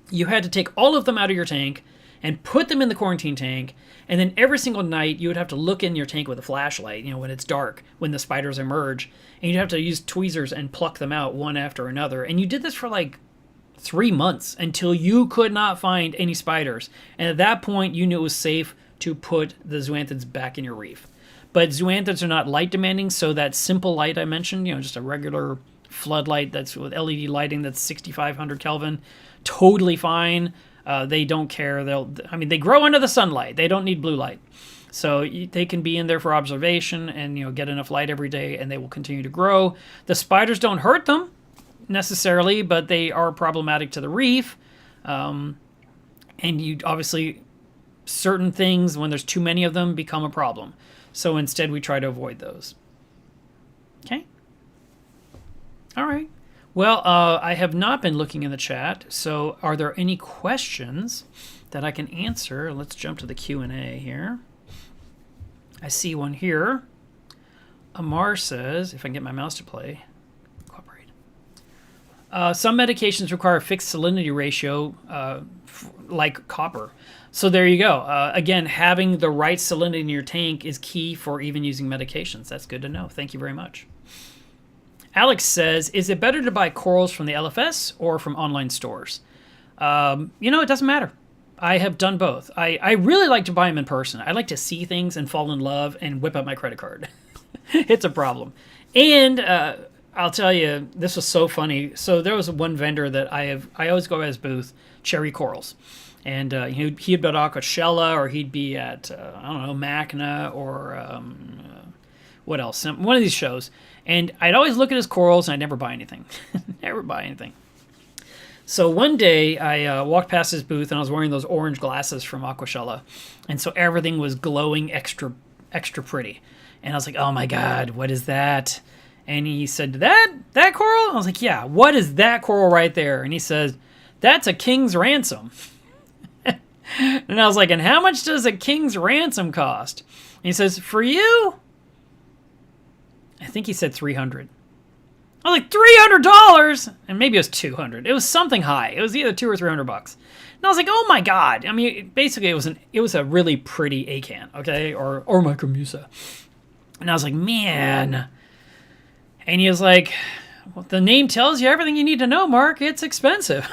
you had to take all of them out of your tank and put them in the quarantine tank, and then every single night you would have to look in your tank with a flashlight, when it's dark, when the spiders emerge, and you'd have to use tweezers and pluck them out one after another. And you did this for like 3 months until you could not find any spiders. And at that point, you knew it was safe to put the zoanthids back in your reef. But zoanthids are not light demanding, so that simple light I mentioned, just a regular floodlight that's with LED lighting that's 6,500 Kelvin, totally fine. They don't care. They grow under the sunlight. They don't need blue light. So they can be in there for observation and, get enough light every day, and they will continue to grow. The spiders don't hurt them necessarily, but they are problematic to the reef. And obviously, certain things, when there's too many of them, become a problem. So instead, we try to avoid those. Okay? All right. Well, I have not been looking in the chat, so are there any questions that I can answer? Let's jump to the Q&A here. I see one here. Amar says, if I can get my mouse to play, cooperate. Some medications require a fixed salinity ratio, like copper. So there you go. Again, having the right salinity in your tank is key for even using medications. That's good to know. Thank you very much. Alex says, is it better to buy corals from the LFS or from online stores? It doesn't matter. I have done both. I really like to buy them in person. I like to see things and fall in love and whip out my credit card. It's a problem. And I'll tell you, this was so funny. So there was one vendor that I always go at his booth, Cherry Corals. And he'd be at Aquashella, or he'd be at, Macna, or what else? One of these shows. And I'd always look at his corals, and I'd never buy anything. Never buy anything. So one day, I walked past his booth, and I was wearing those orange glasses from Aquashella. And so everything was glowing extra pretty. And I was like, oh my God, what is that? And he said, that coral? I was like, yeah, what is that coral right there? And he says, that's a king's ransom. And I was like, and how much does a king's ransom cost? And he says, for you? I think he said $300. I was like, $300? And maybe it was $200. It was something high. It was either $200 or $300. And I was like, oh my God. I mean, basically it was a really pretty acan, okay? Or micromusa. And I was like, man. And he was like, well, the name tells you everything you need to know, Mark. It's expensive.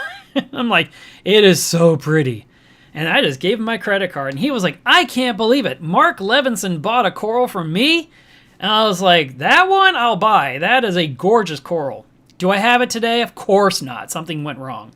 I'm like, it is so pretty. And I just gave him my credit card. And he was like, I can't believe it. Mark Levinson bought a coral from me? And I was like, that one I'll buy. That is a gorgeous coral. Do I have it today? Of course not. Something went wrong.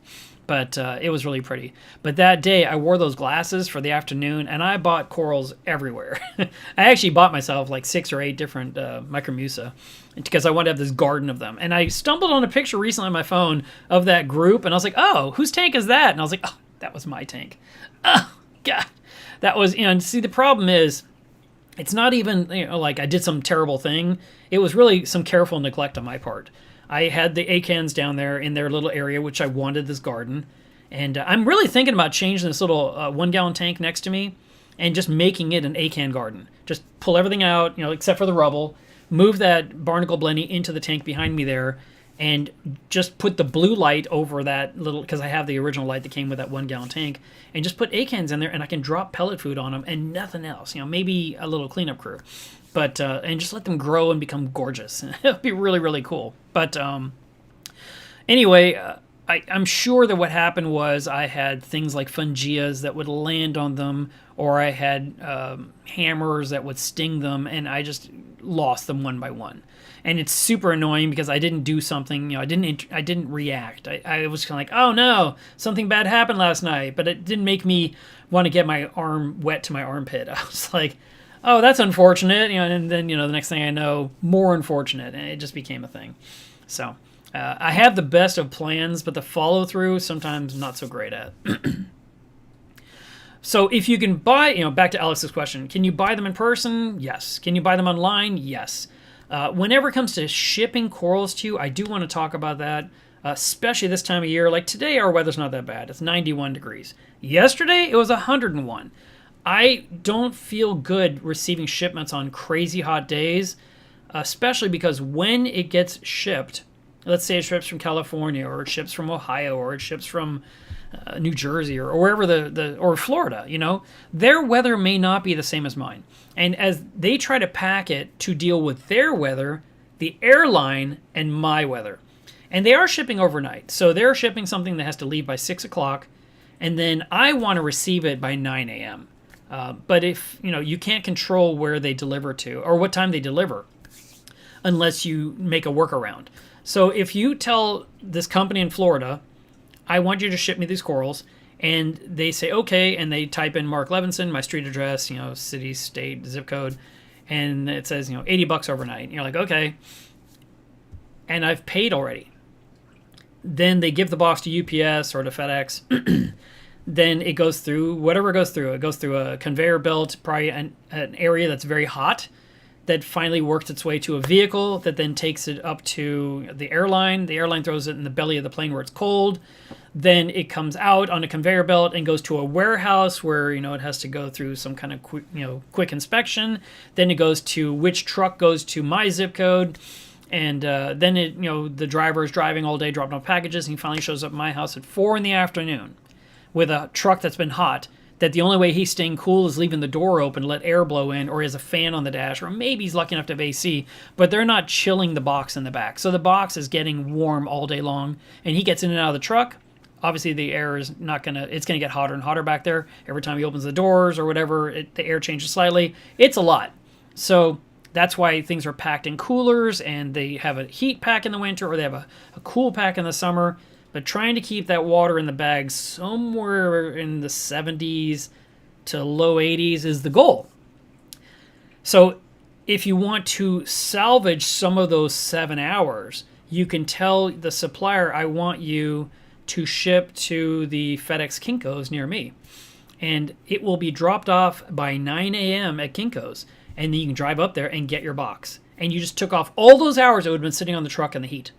But it was really pretty. But that day, I wore those glasses for the afternoon, and I bought corals everywhere. I actually bought myself like 6 or 8 different micromusa because I wanted to have this garden of them. And I stumbled on a picture recently on my phone of that group, and I was like, oh, whose tank is that? And I was like, oh, that was my tank. Oh, God. That was, see, the problem is, it's not even, like I did some terrible thing. It was really some careful neglect on my part. I had the acans down there in their little area, which I wanted this garden. And I'm really thinking about changing this little 1-gallon tank next to me and just making it an acan garden. Just pull everything out, except for the rubble, move that barnacle blenny into the tank behind me there, and just put the blue light over that little, because I have the original light that came with that 1 gallon tank, and just put acans in there, and I can drop pellet food on them and nothing else. Maybe a little cleanup crew, but and just let them grow and become gorgeous. It'll be really, really cool. But anyway, I'm sure that what happened was I had things like fungias that would land on them, or I had hammers that would sting them, and I just lost them one by one. And it's super annoying because I didn't do something, I didn't react. I was kind of like, oh no, something bad happened last night, but it didn't make me want to get my arm wet to my armpit. I was like, oh, that's unfortunate, and then, the next thing I know, more unfortunate, and it just became a thing. So I have the best of plans, but the follow through sometimes not so great at. So if you can buy, back to Alex's question, can you buy them in person? Yes. Can you buy them online? Yes. Whenever it comes to shipping corals to you, I do want to talk about that, especially this time of year. Like today, our weather's not that bad. It's 91 degrees. Yesterday, it was 101. I don't feel good receiving shipments on crazy hot days, especially because when it gets shipped, let's say it ships from California, or it ships from Ohio, or it ships from New Jersey, or wherever or Florida, their weather may not be the same as mine. And as they try to pack it to deal with their weather, the airline, and my weather. And they are shipping overnight. So they're shipping something that has to leave by 6 o'clock, and then I want to receive it by 9 a.m. But if, you can't control where they deliver to, or what time they deliver, unless you make a workaround. So if you tell this company in Florida, I want you to ship me these corals, and they say, okay, and they type in Mark Levinson, my street address, city, state, zip code, and it says, $80 overnight. And you're like, okay. And I've paid already. Then they give the box to UPS or to FedEx. Then it goes through whatever it goes through. It goes through a conveyor belt, probably an area that's very hot, that finally works its way to a vehicle that then takes it up to the airline. The airline throws it in the belly of the plane where it's cold. Then it comes out on a conveyor belt and goes to a warehouse where, it has to go through some kind of quick inspection. Then it goes to which truck goes to my zip code. And then the driver is driving all day, dropping off packages, and he finally shows up at my house at 4 p.m. with a truck that's been hot, that the only way he's staying cool is leaving the door open to let air blow in, or he has a fan on the dash, or maybe he's lucky enough to have AC, but they're not chilling the box in the back. So the box is getting warm all day long, and he gets in and out of the truck. Obviously, the air is not it's going to get hotter and hotter back there. Every time he opens the doors or whatever, the air changes slightly. It's a lot. So that's why things are packed in coolers, and they have a heat pack in the winter, or they have a cool pack in the summer. But trying to keep that water in the bag somewhere in the 70s to low 80s is the goal. So if you want to salvage some of those 7 hours, you can tell the supplier, I want you to ship to the FedEx Kinko's near me. And it will be dropped off by 9 a.m. at Kinko's. And then you can drive up there and get your box. And you just took off all those hours that would have been sitting on the truck in the heat.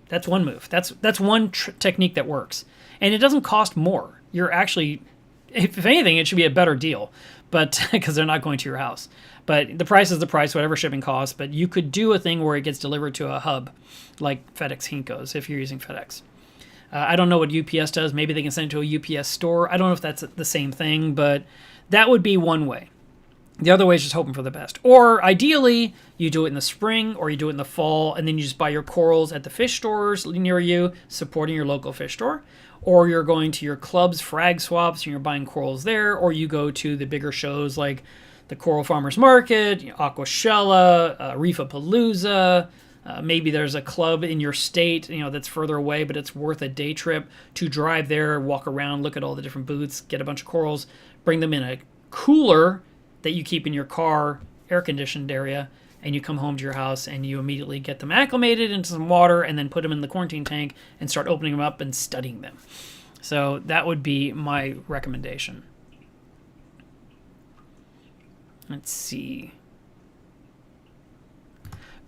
That's one move. That's one technique that works. And it doesn't cost more. You're actually, if anything, it should be a better deal, but because they're not going to your house. But the price is the price, whatever shipping costs. But you could do a thing where it gets delivered to a hub, like FedEx Kinko's, if you're using FedEx. I don't know what UPS does. Maybe they can send it to a UPS store. I don't know if that's the same thing, but that would be one way. The other way is just hoping for the best. Or ideally, you do it in the spring or you do it in the fall, and then you just buy your corals at the fish stores near you, supporting your local fish store. Or you're going to your club's frag swaps and you're buying corals there. Or you go to the bigger shows like the Coral Farmers Market, Aquashella, Reefapalooza. Maybe there's a club in your state, that's further away, but it's worth a day trip to drive there, walk around, look at all the different booths, get a bunch of corals, bring them in a cooler that you keep in your car, air-conditioned area, and you come home to your house and you immediately get them acclimated into some water and then put them in the quarantine tank and start opening them up and studying them. So that would be my recommendation. Let's see.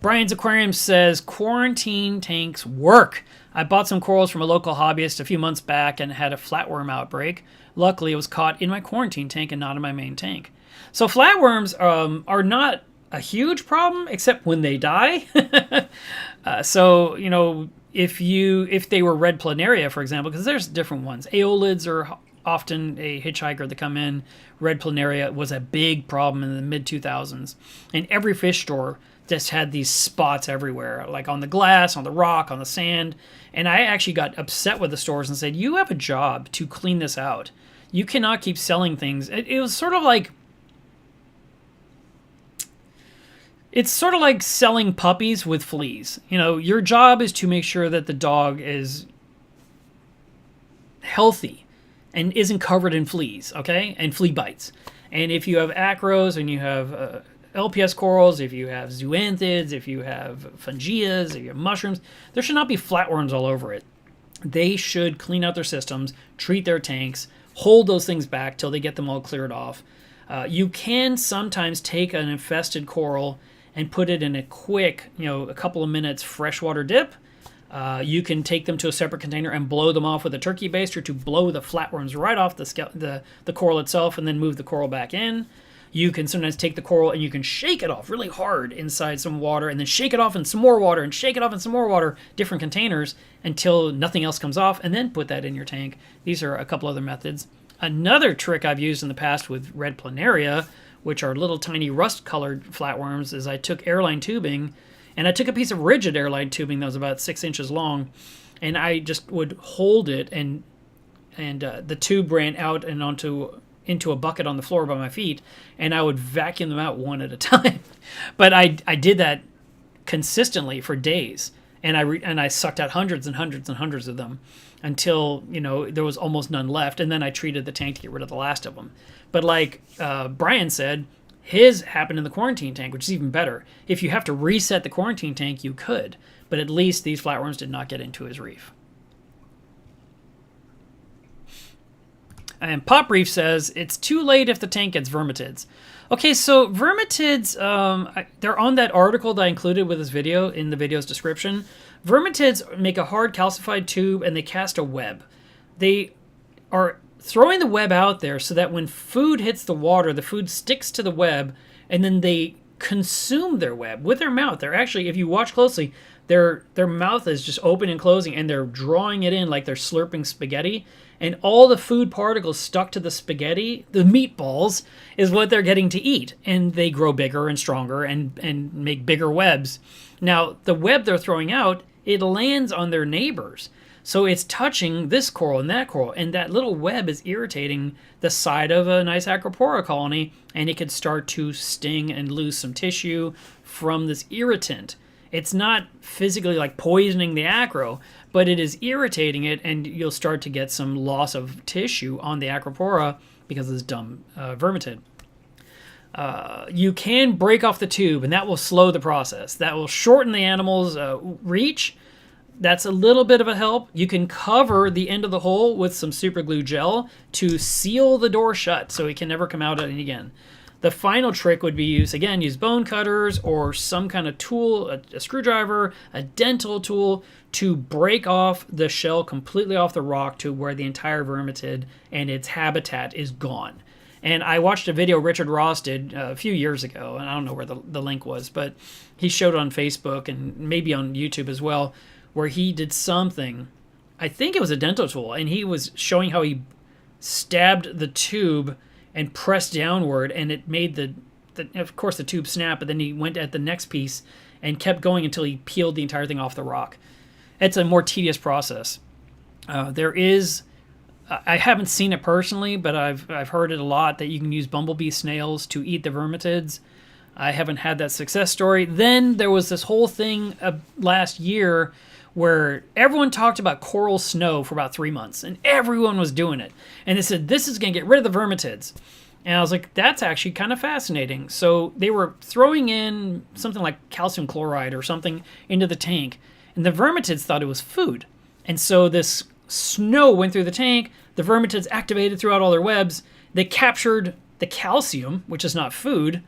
Brian's Aquarium says quarantine tanks work. I bought some corals from a local hobbyist a few months back and had a flatworm outbreak. Luckily, it was caught in my quarantine tank and not in my main tank. So flatworms are not a huge problem, except when they die. So, you know, if they were red planaria, for example, because there's different ones. Aeolids are often a hitchhiker that come in. Red planaria was a big problem in the mid-2000s. And every fish store just had these spots everywhere, like on the glass, on the rock, on the sand. And I actually got upset with the stores and said, you have a job to clean this out. You cannot keep selling things. It was sort of like... It's sort of like selling puppies with fleas. You know, your job is to make sure that the dog is healthy and isn't covered in fleas, okay? And flea bites. And if you have acros and you have LPS corals, if you have zoanthids, if you have fungias, if you have mushrooms, there should not be flatworms all over it. They should clean out their systems, treat their tanks, hold those things back till they get them all cleared off. You can sometimes take an infested coral and put it in a quick, a couple of minutes freshwater dip. You can take them to a separate container and blow them off with a turkey baster to blow the flatworms right off the coral itself and then move the coral back in. You can sometimes take the coral and you can shake it off really hard inside some water and then shake it off in some more water and shake it off in some more water, different containers, until nothing else comes off, and then put that in your tank. These are a couple other methods. Another trick I've used in the past with red planaria, which are little tiny rust-colored flatworms, is I took airline tubing, and I took a piece of rigid airline tubing that was about 6 inches long, and I just would hold it, and the tube ran out and into a bucket on the floor by my feet, and I would vacuum them out one at a time. But I did that consistently for days, and I sucked out hundreds and hundreds and hundreds of them until there was almost none left, and then I treated the tank to get rid of the last of them. But like Brian said, his happened in the quarantine tank, which is even better. If you have to reset the quarantine tank, you could, but at least these flatworms did not get into his reef. And Pop Reef says, it's too late if the tank gets vermitids. Okay, so vermitids, they're on that article that I included with this video in the video's description. Vermitids make a hard calcified tube and they cast a web. They are throwing the web out there so that when food hits the water, the food sticks to the web and then they consume their web with their mouth. They're actually, if you watch closely, their mouth is just open and closing and they're drawing it in like they're slurping spaghetti. And all the food particles stuck to the spaghetti, the meatballs, is what they're getting to eat. And they grow bigger and stronger and make bigger webs. Now, the web they're throwing out, it lands on their neighbors. So it's touching this coral and that little web is irritating the side of a nice Acropora colony, and it could start to sting and lose some tissue from this irritant. It's not physically like poisoning the acro, but it is irritating it, and you'll start to get some loss of tissue on the Acropora because of this dumb vermitid. You can break off the tube, and that will slow the process. That will shorten the animal's reach. That's a little bit of a help. You can cover the end of the hole with some super glue gel to seal the door shut so it can never come out again. The final trick would be use bone cutters or some kind of tool, a screwdriver, a dental tool, to break off the shell completely off the rock to where the entire vermitid and its habitat is gone. And I watched a video Richard Ross did a few years ago, and I don't know where the link was, but he showed it on Facebook and maybe on YouTube as well, where he did something, I think it was a dental tool, and he was showing how he stabbed the tube and pressed downward, and it made of course the tube snap, but then he went at the next piece and kept going until he peeled the entire thing off the rock. It's a more tedious process. I haven't seen it personally, but I've heard it a lot that you can use bumblebee snails to eat the vermitids. I haven't had that success story. Then there was this whole thing last year where everyone talked about coral snow for about 3 months, and everyone was doing it. And they said, this is going to get rid of the vermitids. And I was like, that's actually kind of fascinating. So they were throwing in something like calcium chloride or something into the tank, and the vermitids thought it was food. And so this snow went through the tank, the vermitids activated throughout all their webs, they captured the calcium, which is not food,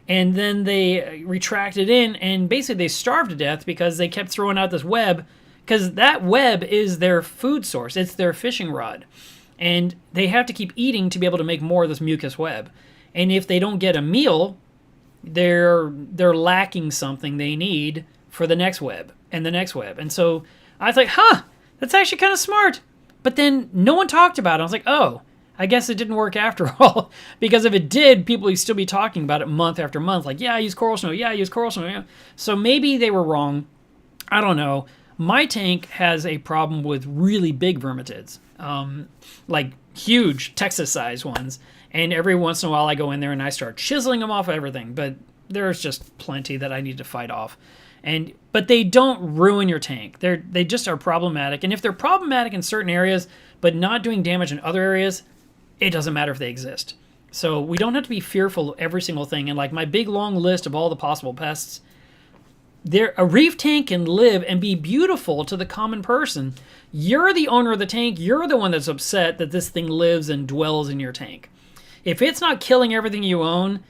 And then they retracted in, and basically they starved to death because they kept throwing out this web, because that web is their food source. It's their fishing rod. And they have to keep eating to be able to make more of this mucus web. And if they don't get a meal, they're lacking something they need for the next web and the next web. And so I was like, that's actually kind of smart. But then no one talked about it. I was like, oh, I guess it didn't work after all. Because if it did, people would still be talking about it month after month. Like, yeah, I use coral snow. Yeah, I use coral snow. Yeah. So maybe they were wrong. I don't know. My tank has a problem with really big vermitids. Like huge Texas-sized ones. And every once in a while I go in there and I start chiseling them off everything. But there's just plenty that I need to fight off. But they don't ruin your tank. They just are problematic. And if they're problematic in certain areas, but not doing damage in other areas, it doesn't matter if they exist. So we don't have to be fearful of every single thing. And like my big long list of all the possible pests, a reef tank can live and be beautiful to the common person. You're the owner of the tank. You're the one that's upset that this thing lives and dwells in your tank. If it's not killing everything you own,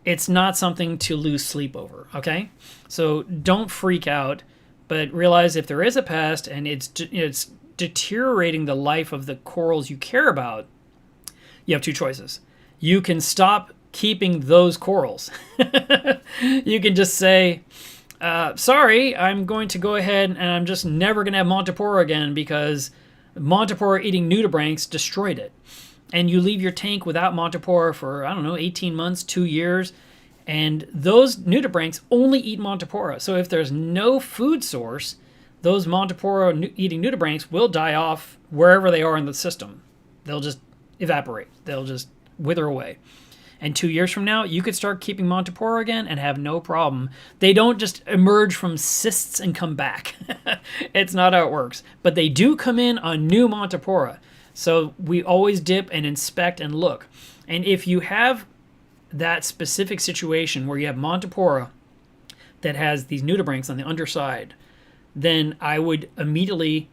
it's not something to lose sleep over, okay? So don't freak out, but realize if there is a pest and it's deteriorating the life of the corals you care about, you have two choices. You can stop keeping those corals. You can just say, sorry, I'm going to go ahead and I'm just never going to have Montipora again because Montipora eating nudibranchs destroyed it. And you leave your tank without Montipora for, 18 months, 2 years, and those nudibranchs only eat Montipora. So if there's no food source, those Montipora eating nudibranchs will die off wherever they are in the system. They'll just evaporate. They'll just wither away. And 2 years from now, you could start keeping Montipora again and have no problem. They don't just emerge from cysts and come back. It's not how it works. But they do come in on new Montipora. So we always dip and inspect and look. And if you have that specific situation where you have Montipora that has these nudibranchs on the underside, then I would immediately,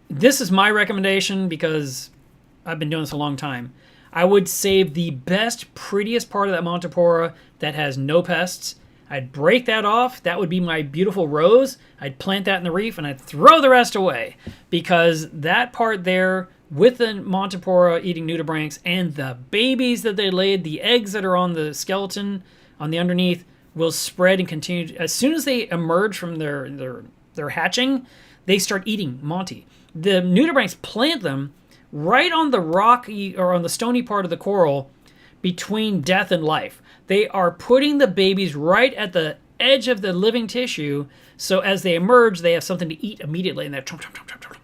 this is my recommendation because I've been doing this a long time, I would save the best, prettiest part of that Montipora that has no pests. I'd break that off. That would be my beautiful rose. I'd plant that in the reef and I'd throw the rest away because that part there with the Montipora eating nudibranchs and the babies that they laid, the eggs that are on the skeleton on the underneath will spread and continue. As soon as they emerge from their hatching, they start eating Monty. The nudibranchs plant them right on the rocky or on the stony part of the coral between death and life. They are putting the babies right at the edge of the living tissue, so as they emerge, they have something to eat immediately, and they're chomp, chomp, chomp, chomp, chomp.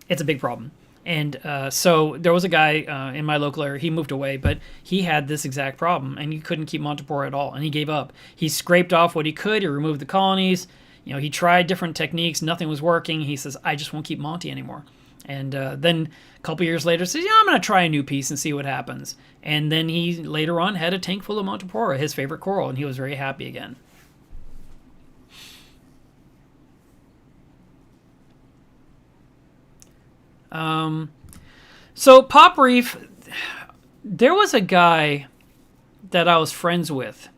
It's a big problem. And so there was a guy in my local area, he moved away, but he had this exact problem, and he couldn't keep Montipora at all, and he gave up. He scraped off what he could, he removed the colonies, he tried different techniques, nothing was working. He says, I just won't keep Monty anymore. And then a couple years later says, I'm going to try a new piece and see what happens. And then he later on had a tank full of Montipora, his favorite coral, and he was very happy again. So Pop Reef, there was a guy that I was friends with,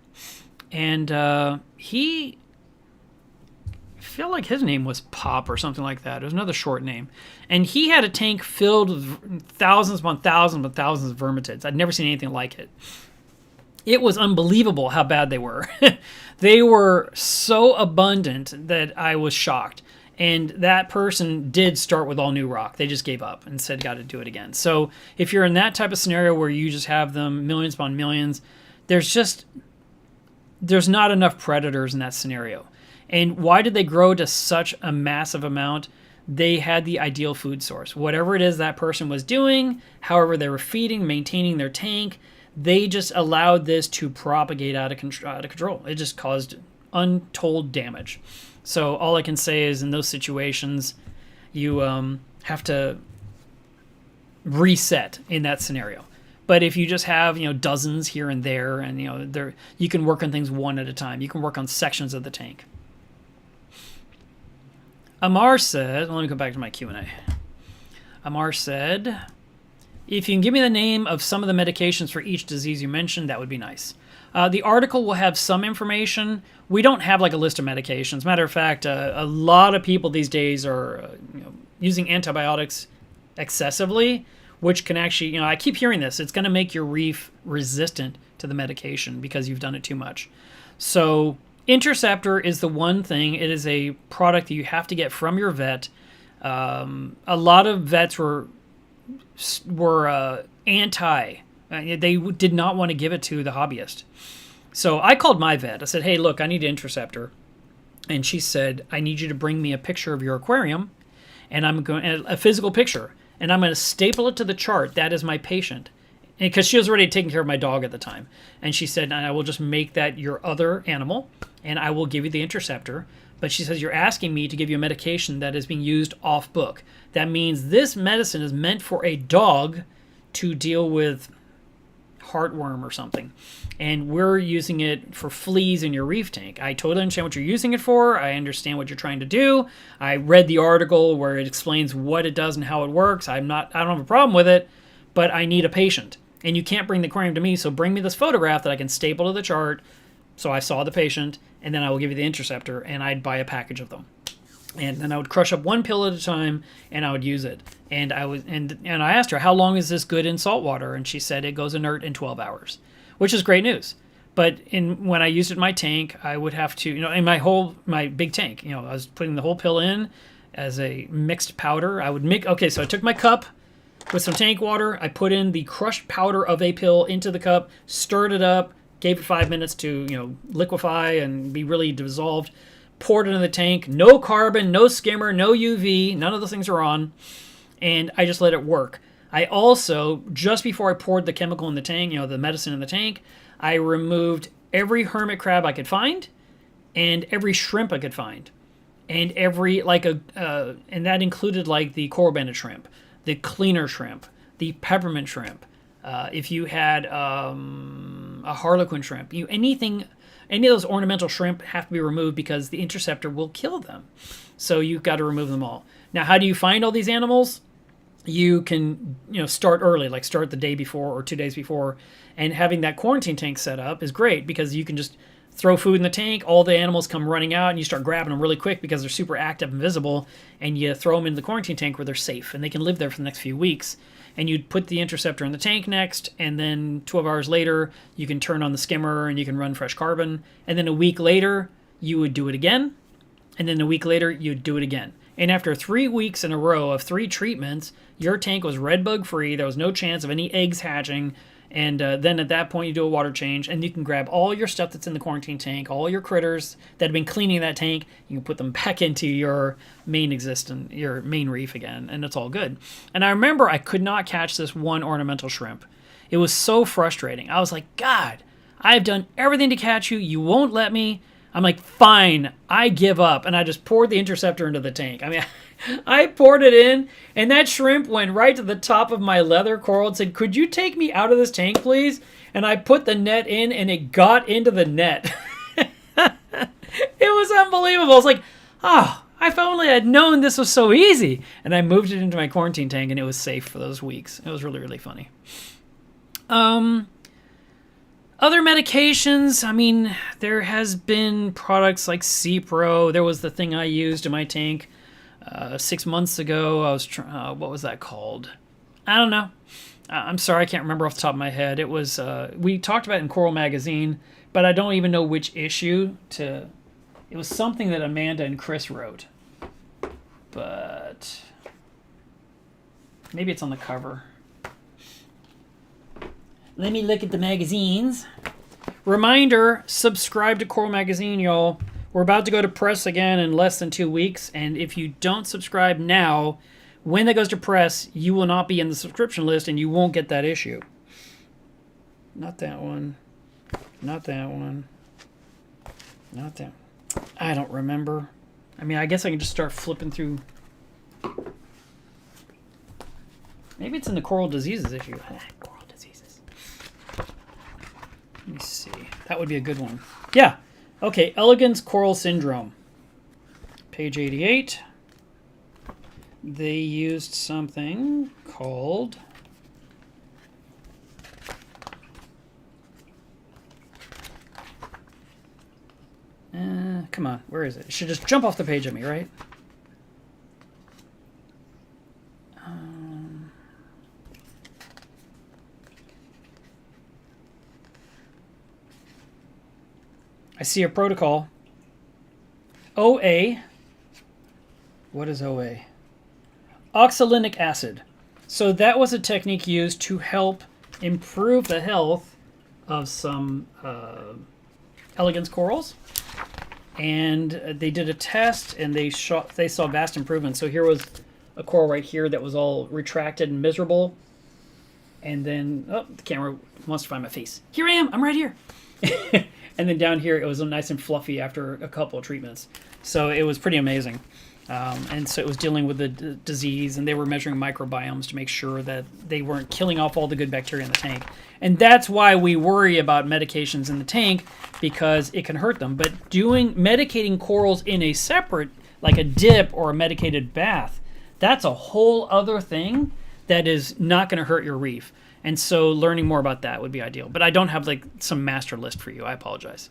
and I feel like his name was Pop or something like that. It was another short name. And he had a tank filled with thousands upon thousands of vermitids. I'd never seen anything like it. It was unbelievable how bad they were. They were so abundant that I was shocked. And that person did start with all new rock. They just gave up and said, got to do it again. So if you're in that type of scenario where you just have them millions upon millions, there's not enough predators in that scenario. And why did they grow to such a massive amount? They had the ideal food source. Whatever it is that person was doing, however they were feeding, maintaining their tank, they just allowed this to propagate out of control. It just caused untold damage. So all I can say is in those situations, you have to reset in that scenario. But if you just have dozens here and there, and you can work on things one at a time. You can work on sections of the tank. Amar said, let me go back to my Q&A. Amar said, if you can give me the name of some of the medications for each disease you mentioned, that would be nice. The article will have some information. We don't have like a list of medications. Matter of fact, a lot of people these days are using antibiotics excessively, which can actually, I keep hearing this. It's going to make your reef resistant to the medication because you've done it too much. So Interceptor is the one thing. It is a product that you have to get from your vet. A lot of vets were anti. They did not want to give it to the hobbyist. So I called my vet. I said, hey, look, I need an Interceptor. And she said, I need you to bring me a picture of your aquarium, and I'm going a physical picture, and I'm going to staple it to the chart. That is my patient. Because she was already taking care of my dog at the time. And she said, I will just make that your other animal, and I will give you the Interceptor. But she says, you're asking me to give you a medication that is being used off book. That means this medicine is meant for a dog to deal with heartworm or something. And we're using it for fleas in your reef tank. I totally understand what you're using it for. I understand what you're trying to do. I read the article where it explains what it does and how it works. I don't have a problem with it, but I need a patient. And you can't bring the aquarium to me, so bring me this photograph that I can staple to the chart. So I saw the patient, and then I will give you the Interceptor, and I'd buy a package of them. And then I would crush up one pill at a time, and I would use it. And I asked her, how long is this good in salt water? And she said it goes inert in 12 hours, which is great news. But when I used it in my tank, I would have to, in my big tank, I was putting the whole pill in as a mixed powder. I would mix. Okay, so I took my cup with some tank water. I put in the crushed powder of a pill into the cup, stirred it up, gave it 5 minutes to liquefy and be really dissolved. Poured it in the tank. No carbon, no skimmer, no UV. None of those things are on. And I just let it work. I also, just before I poured the chemical in the tank, the medicine in the tank, I removed every hermit crab I could find and every shrimp I could find. And and that included like the coral banded shrimp, the cleaner shrimp, the peppermint shrimp. If you had a harlequin shrimp, any of those ornamental shrimp have to be removed because the Interceptor will kill them. So you've got to remove them all. Now, how do you find all these animals? You can, start early, like start the day before or 2 days before. And having that quarantine tank set up is great because you can just throw food in the tank, all the animals come running out, and you start grabbing them really quick because they're super active and visible, and you throw them in the quarantine tank where they're safe, and they can live there for the next few weeks. And you'd put the Interceptor in the tank next, and then 12 hours later, you can turn on the skimmer and you can run fresh carbon. And then a week later, you would do it again. And then a week later, you'd do it again. And after 3 weeks in a row of 3 treatments, your tank was red bug free. There was no chance of any eggs hatching. And then at that point, you do a water change, and you can grab all your stuff that's in the quarantine tank, all your critters that have been cleaning that tank. You can put them back into your main reef again, and it's all good. And I remember I could not catch this one ornamental shrimp. It was so frustrating. I was like, God, I've done everything to catch you. You won't let me. I'm like, fine, I give up. And I just poured the Interceptor into the tank. I mean, I poured it in, and that shrimp went right to the top of my leather coral and said, could you take me out of this tank, please? And I put the net in, and it got into the net. It was unbelievable. I was like, if only I'd known this was so easy. And I moved it into my quarantine tank, and it was safe for those weeks. It was really, really funny. Other medications, I mean, there has been products like Cipro. There was the thing I used in my tank 6 months ago. I was what was that called? I don't know. I'm sorry, I can't remember off the top of my head. It was we talked about it in Coral Magazine, but I don't even know which issue to. It was something that Amanda and Chris wrote, but maybe it's on the cover. Let me look at the magazines. Reminder, subscribe to Coral Magazine, y'all. We're about to go to press again in less than 2 weeks, and if you don't subscribe now, when that goes to press, you will not be in the subscription list, and you won't get that issue. Not that one. Not that one. Not that one. I don't remember. I mean, I guess I can just start flipping through. Maybe it's in the Coral Diseases issue. Coral Diseases. Let me see. That would be a good one. Yeah. Okay, Elegance Coral Syndrome. Page 88. They used something called Come on, where is it? It should just jump off the page at me, right? I see a protocol. OA. What is OA? Oxalinic acid. So that was a technique used to help improve the health of some elegance corals. And they did a test, and they saw vast improvements. So here was a coral right here that was all retracted and miserable. And then, oh, the camera wants to find my face. Here I am. I'm right here. And then down here, it was nice and fluffy after a couple of treatments. So it was pretty amazing. And so it was dealing with the disease, and they were measuring microbiomes to make sure that they weren't killing off all the good bacteria in the tank. And that's why we worry about medications in the tank, because it can hurt them. But medicating corals in a separate, like a dip or a medicated bath, that's a whole other thing that is not going to hurt your reef. And so learning more about that would be ideal. But I don't have like some master list for you. I apologize.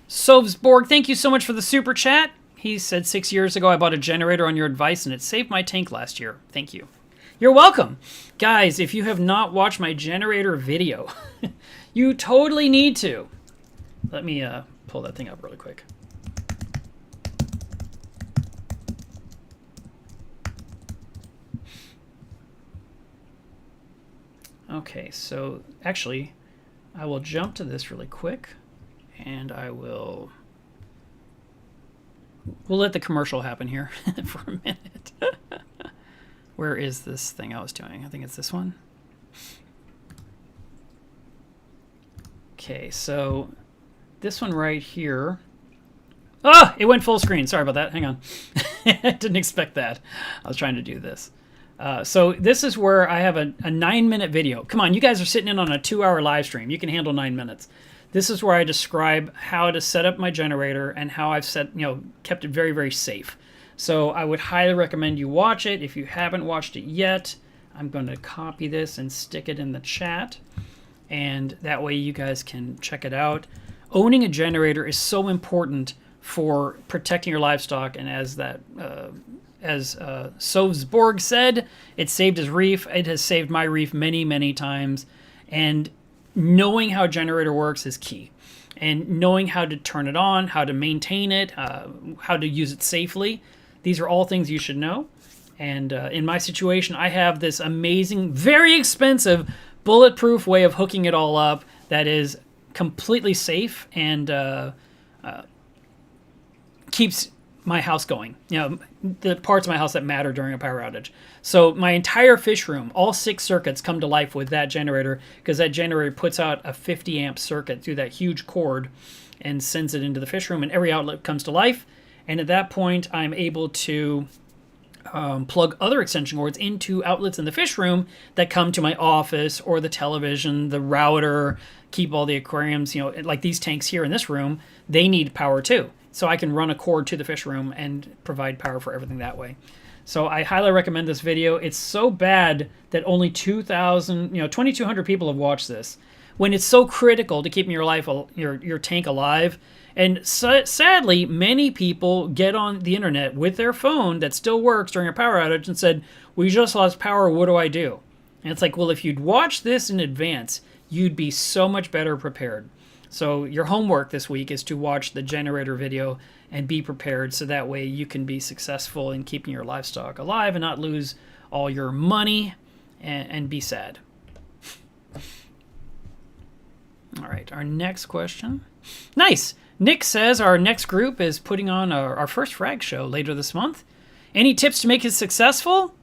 Sovsborg, thank you so much for the super chat. He said 6 years ago I bought a generator on your advice and it saved my tank last year. Thank you. You're welcome. Guys, if you have not watched my generator video, you totally need to. Let me pull that thing up really quick. Okay, so actually, I will jump to this really quick, and we'll let the commercial happen here for a minute. Where is this thing I was doing? I think it's this one. Okay, so this one right here. Oh, it went full screen. Sorry about that. Hang on. I didn't expect that. I was trying to do this. So this is where I have a 9-minute video. Come on, you guys are sitting in on a 2-hour live stream. You can handle 9 minutes. This is where I describe how to set up my generator and how I've kept it very, very safe. So I would highly recommend you watch it. If you haven't watched it yet, I'm going to copy this and stick it in the chat. And that way you guys can check it out. Owning a generator is so important for protecting your livestock, and as Sovsborg said, it saved his reef. It has saved my reef many, many times. And knowing how a generator works is key. And knowing how to turn it on, how to maintain it, how to use it safely. These are all things you should know. And in my situation, I have this amazing, very expensive, bulletproof way of hooking it all up that is completely safe and keeps my house going. The parts of my house that matter during a power outage. So my entire fish room, all 6 circuits come to life with that generator, because that generator puts out a 50 amp circuit through that huge cord and sends it into the fish room, and every outlet comes to life. And at that point, I'm able to plug other extension cords into outlets in the fish room that come to my office or the television, the router, keep all the aquariums, like these tanks here in this room, they need power too. So I can run a cord to the fish room and provide power for everything that way. So I highly recommend this video. It's so bad that only 2,200 people have watched this, when it's so critical to keeping your tank alive. And sadly, many people get on the internet with their phone that still works during a power outage and said, "We just lost power, what do I do?" And it's like, well, if you'd watched this in advance, you'd be so much better prepared. So your homework this week is to watch the generator video and be prepared, so that way you can be successful in keeping your livestock alive and not lose all your money and be sad. All right, our next question. Nice. Nick says our next group is putting on our first frag show later this month. Any tips to make it successful?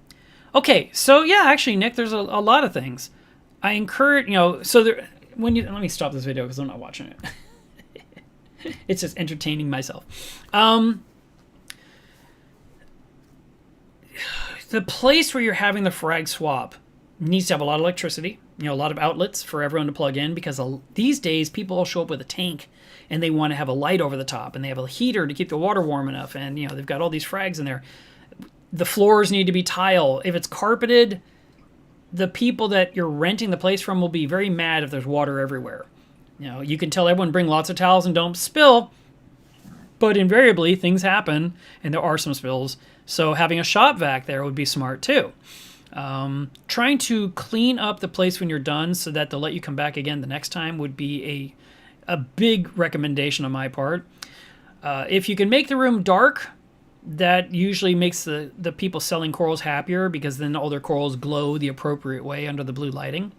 Okay, so yeah, actually, Nick, there's a lot of things. I encourage, let me stop this video because I'm not watching it. It's just entertaining myself. The place where you're having the frag swap needs to have a lot of electricity, a lot of outlets for everyone to plug in, because these days people will show up with a tank and they want to have a light over the top, and they have a heater to keep the water warm enough, and they've got all these frags in there. The floors need to be tile. If it's carpeted, the people that you're renting the place from will be very mad if there's water everywhere. You know, you can tell everyone bring lots of towels and don't spill, but invariably things happen and there are some spills. So having a shop vac there would be smart too. Trying to clean up the place when you're done so that they'll let you come back again the next time would be a big recommendation on my part. If you can make the room dark, that usually makes the people selling corals happier, because then all their corals glow the appropriate way under the blue lighting.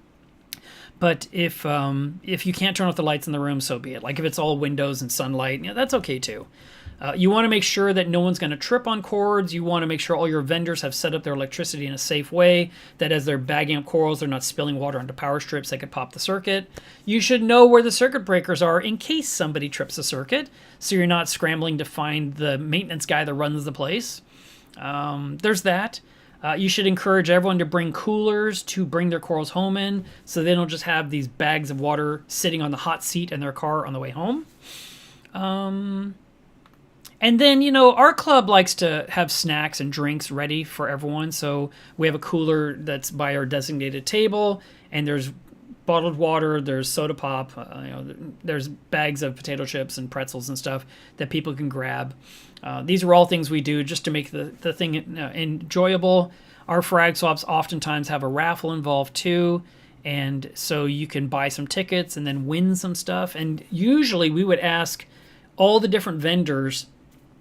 But if you can't turn off the lights in the room, so be it. Like if it's all windows and sunlight, you know, that's okay too. You want to make sure that no one's going to trip on cords. You want to make sure all your vendors have set up their electricity in a safe way, that as they're bagging up corals, they're not spilling water onto power strips that could pop the circuit. You should know where the circuit breakers are in case somebody trips the circuit, so you're not scrambling to find the maintenance guy that runs the place. There's that. You should encourage everyone to bring coolers to bring their corals home in, so they don't just have these bags of water sitting on the hot seat in their car on the way home. And then, you know, our club likes to have snacks and drinks ready for everyone. So we have a cooler that's by our designated table, and there's bottled water, there's soda pop, there's bags of potato chips and pretzels and stuff that people can grab. These are all things we do just to make the thing enjoyable. Our frag swaps oftentimes have a raffle involved too. And so you can buy some tickets and then win some stuff. And usually we would ask all the different vendors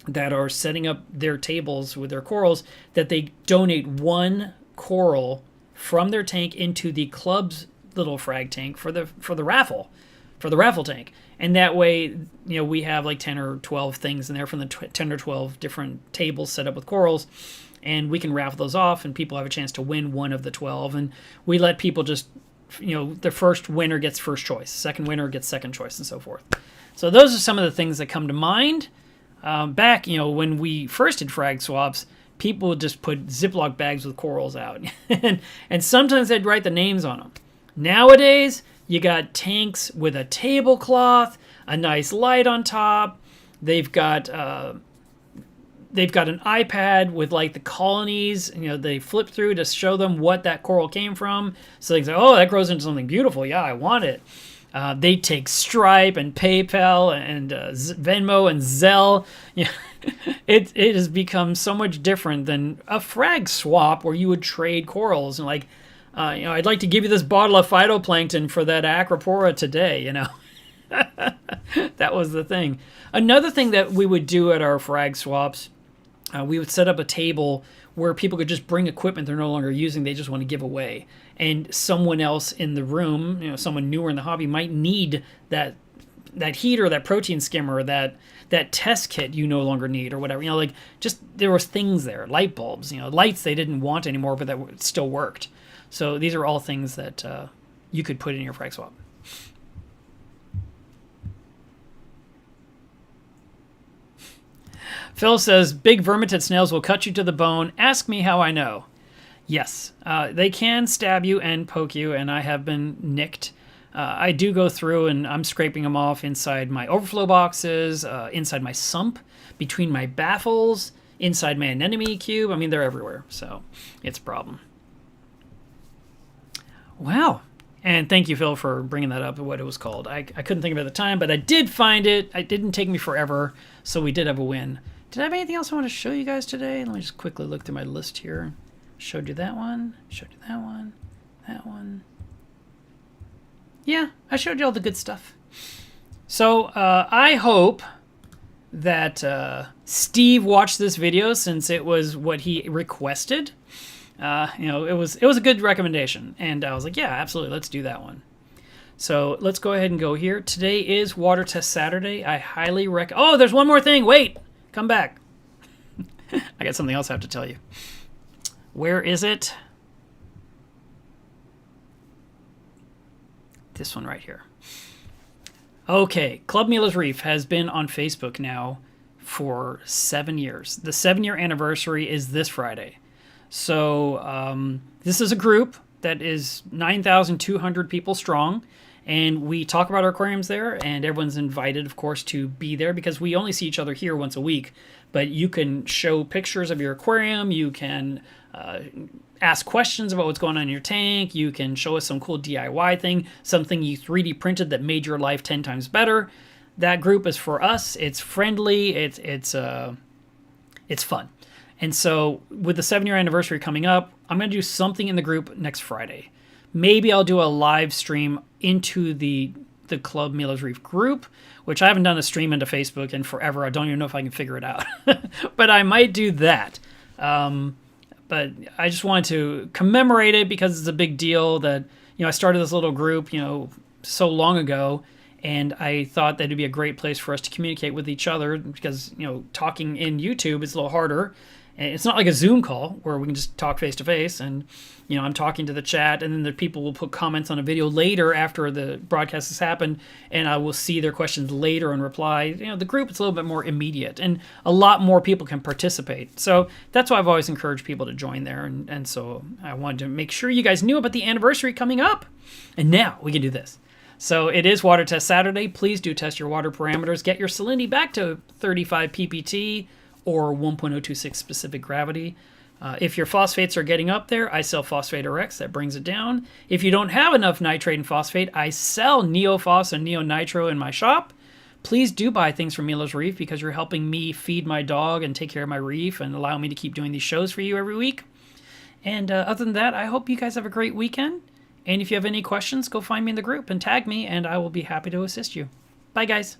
that are setting up their tables with their corals that they donate one coral from their tank into the club's little frag tank for the raffle tank. And that way, you know, we have like 10 or 12 things in there from the 10 or 12 different tables set up with corals, and we can raffle those off, and people have a chance to win one of the 12. And we let people just, you know, the first winner gets first choice, second winner gets second choice, and so forth. So those are some of the things that come to mind. Back, you know, when we first did frag swaps, people would just put Ziploc bags with corals out. and sometimes they'd write the names on them. Nowadays, you got tanks with a tablecloth, a nice light on top. They've got an iPad with like the colonies, you know, they flip through to show them what that coral came from. So they can say, oh, that grows into something beautiful. Yeah, I want it. They take Stripe and PayPal and Venmo and Zelle. Yeah, it has become so much different than a frag swap where you would trade corals and like, you know, I'd like to give you this bottle of phytoplankton for that acropora today. You know, that was the thing. Another thing that we would do at our frag swaps, we would set up a table where people could just bring equipment they're no longer using, they just want to give away. And someone else in the room, you know, someone newer in the hobby might need that heater, that protein skimmer, that test kit you no longer need or whatever. You know, like just there was things there, light bulbs, you know, lights they didn't want anymore, but that still worked. So these are all things that you could put in your frag swap. Phil says, big vermitid snails will cut you to the bone. Ask me how I know. Yes, they can stab you and poke you, and I have been nicked. I do go through and I'm scraping them off inside my overflow boxes, inside my sump, between my baffles, inside my anemone cube. I mean, they're everywhere, so it's a problem. Wow. And thank you, Phil, for bringing that up, what it was called. I couldn't think of it at the time, but I did find it. It didn't take me forever, so we did have a win. Did I have anything else I want to show you guys today? Let me just quickly look through my list here. Showed you that one. Showed you that one. That one. Yeah, I showed you all the good stuff. So I hope that Steve watched this video since it was what he requested. You know, it was a good recommendation, and I was like, yeah, absolutely, let's do that one. So let's go ahead and go here. Today is Water Test Saturday. I highly recommend. Oh, there's one more thing. Wait, come back. I got something else I have to tell you. Where is it? This one right here. Okay, Club Mila's Reef has been on Facebook now for 7 years. The 7-year anniversary is this Friday. So this is a group that is 9,200 people strong, and we talk about our aquariums there, and everyone's invited, of course, to be there because we only see each other here once a week. But you can show pictures of your aquarium. You can ask questions about what's going on in your tank. You can show us some cool DIY thing, something you 3D printed that made your life 10 times better. That group is for us. It's friendly. It's fun. And so with the 7-year anniversary coming up, I'm going to do something in the group next Friday. Maybe I'll do a live stream into the Club Miller's Reef group, which I haven't done a stream into Facebook in forever. I don't even know if I can figure it out. But I might do that. But I just wanted to commemorate it because it's a big deal that, I started this little group, so long ago. And I thought that it'd be a great place for us to communicate with each other because, talking in YouTube is a little harder. And it's not like a Zoom call where we can just talk face to face and, I'm talking to the chat and then the people will put comments on a video later after the broadcast has happened and I will see their questions later and reply. The group is a little bit more immediate and a lot more people can participate. So that's why I've always encouraged people to join there. And so I wanted to make sure you guys knew about the anniversary coming up. And now we can do this. So it is Water Test Saturday. Please do test your water parameters. Get your salinity back to 35 ppt or 1.026 specific gravity. If your phosphates are getting up there, I sell Phosphate RX. That brings it down. If you don't have enough nitrate and phosphate, I sell Neophos and Neonitro in my shop. Please do buy things from Miller's Reef because you're helping me feed my dog and take care of my reef and allow me to keep doing these shows for you every week. And other than that, I hope you guys have a great weekend. And if you have any questions, go find me in the group and tag me, and I will be happy to assist you. Bye, guys.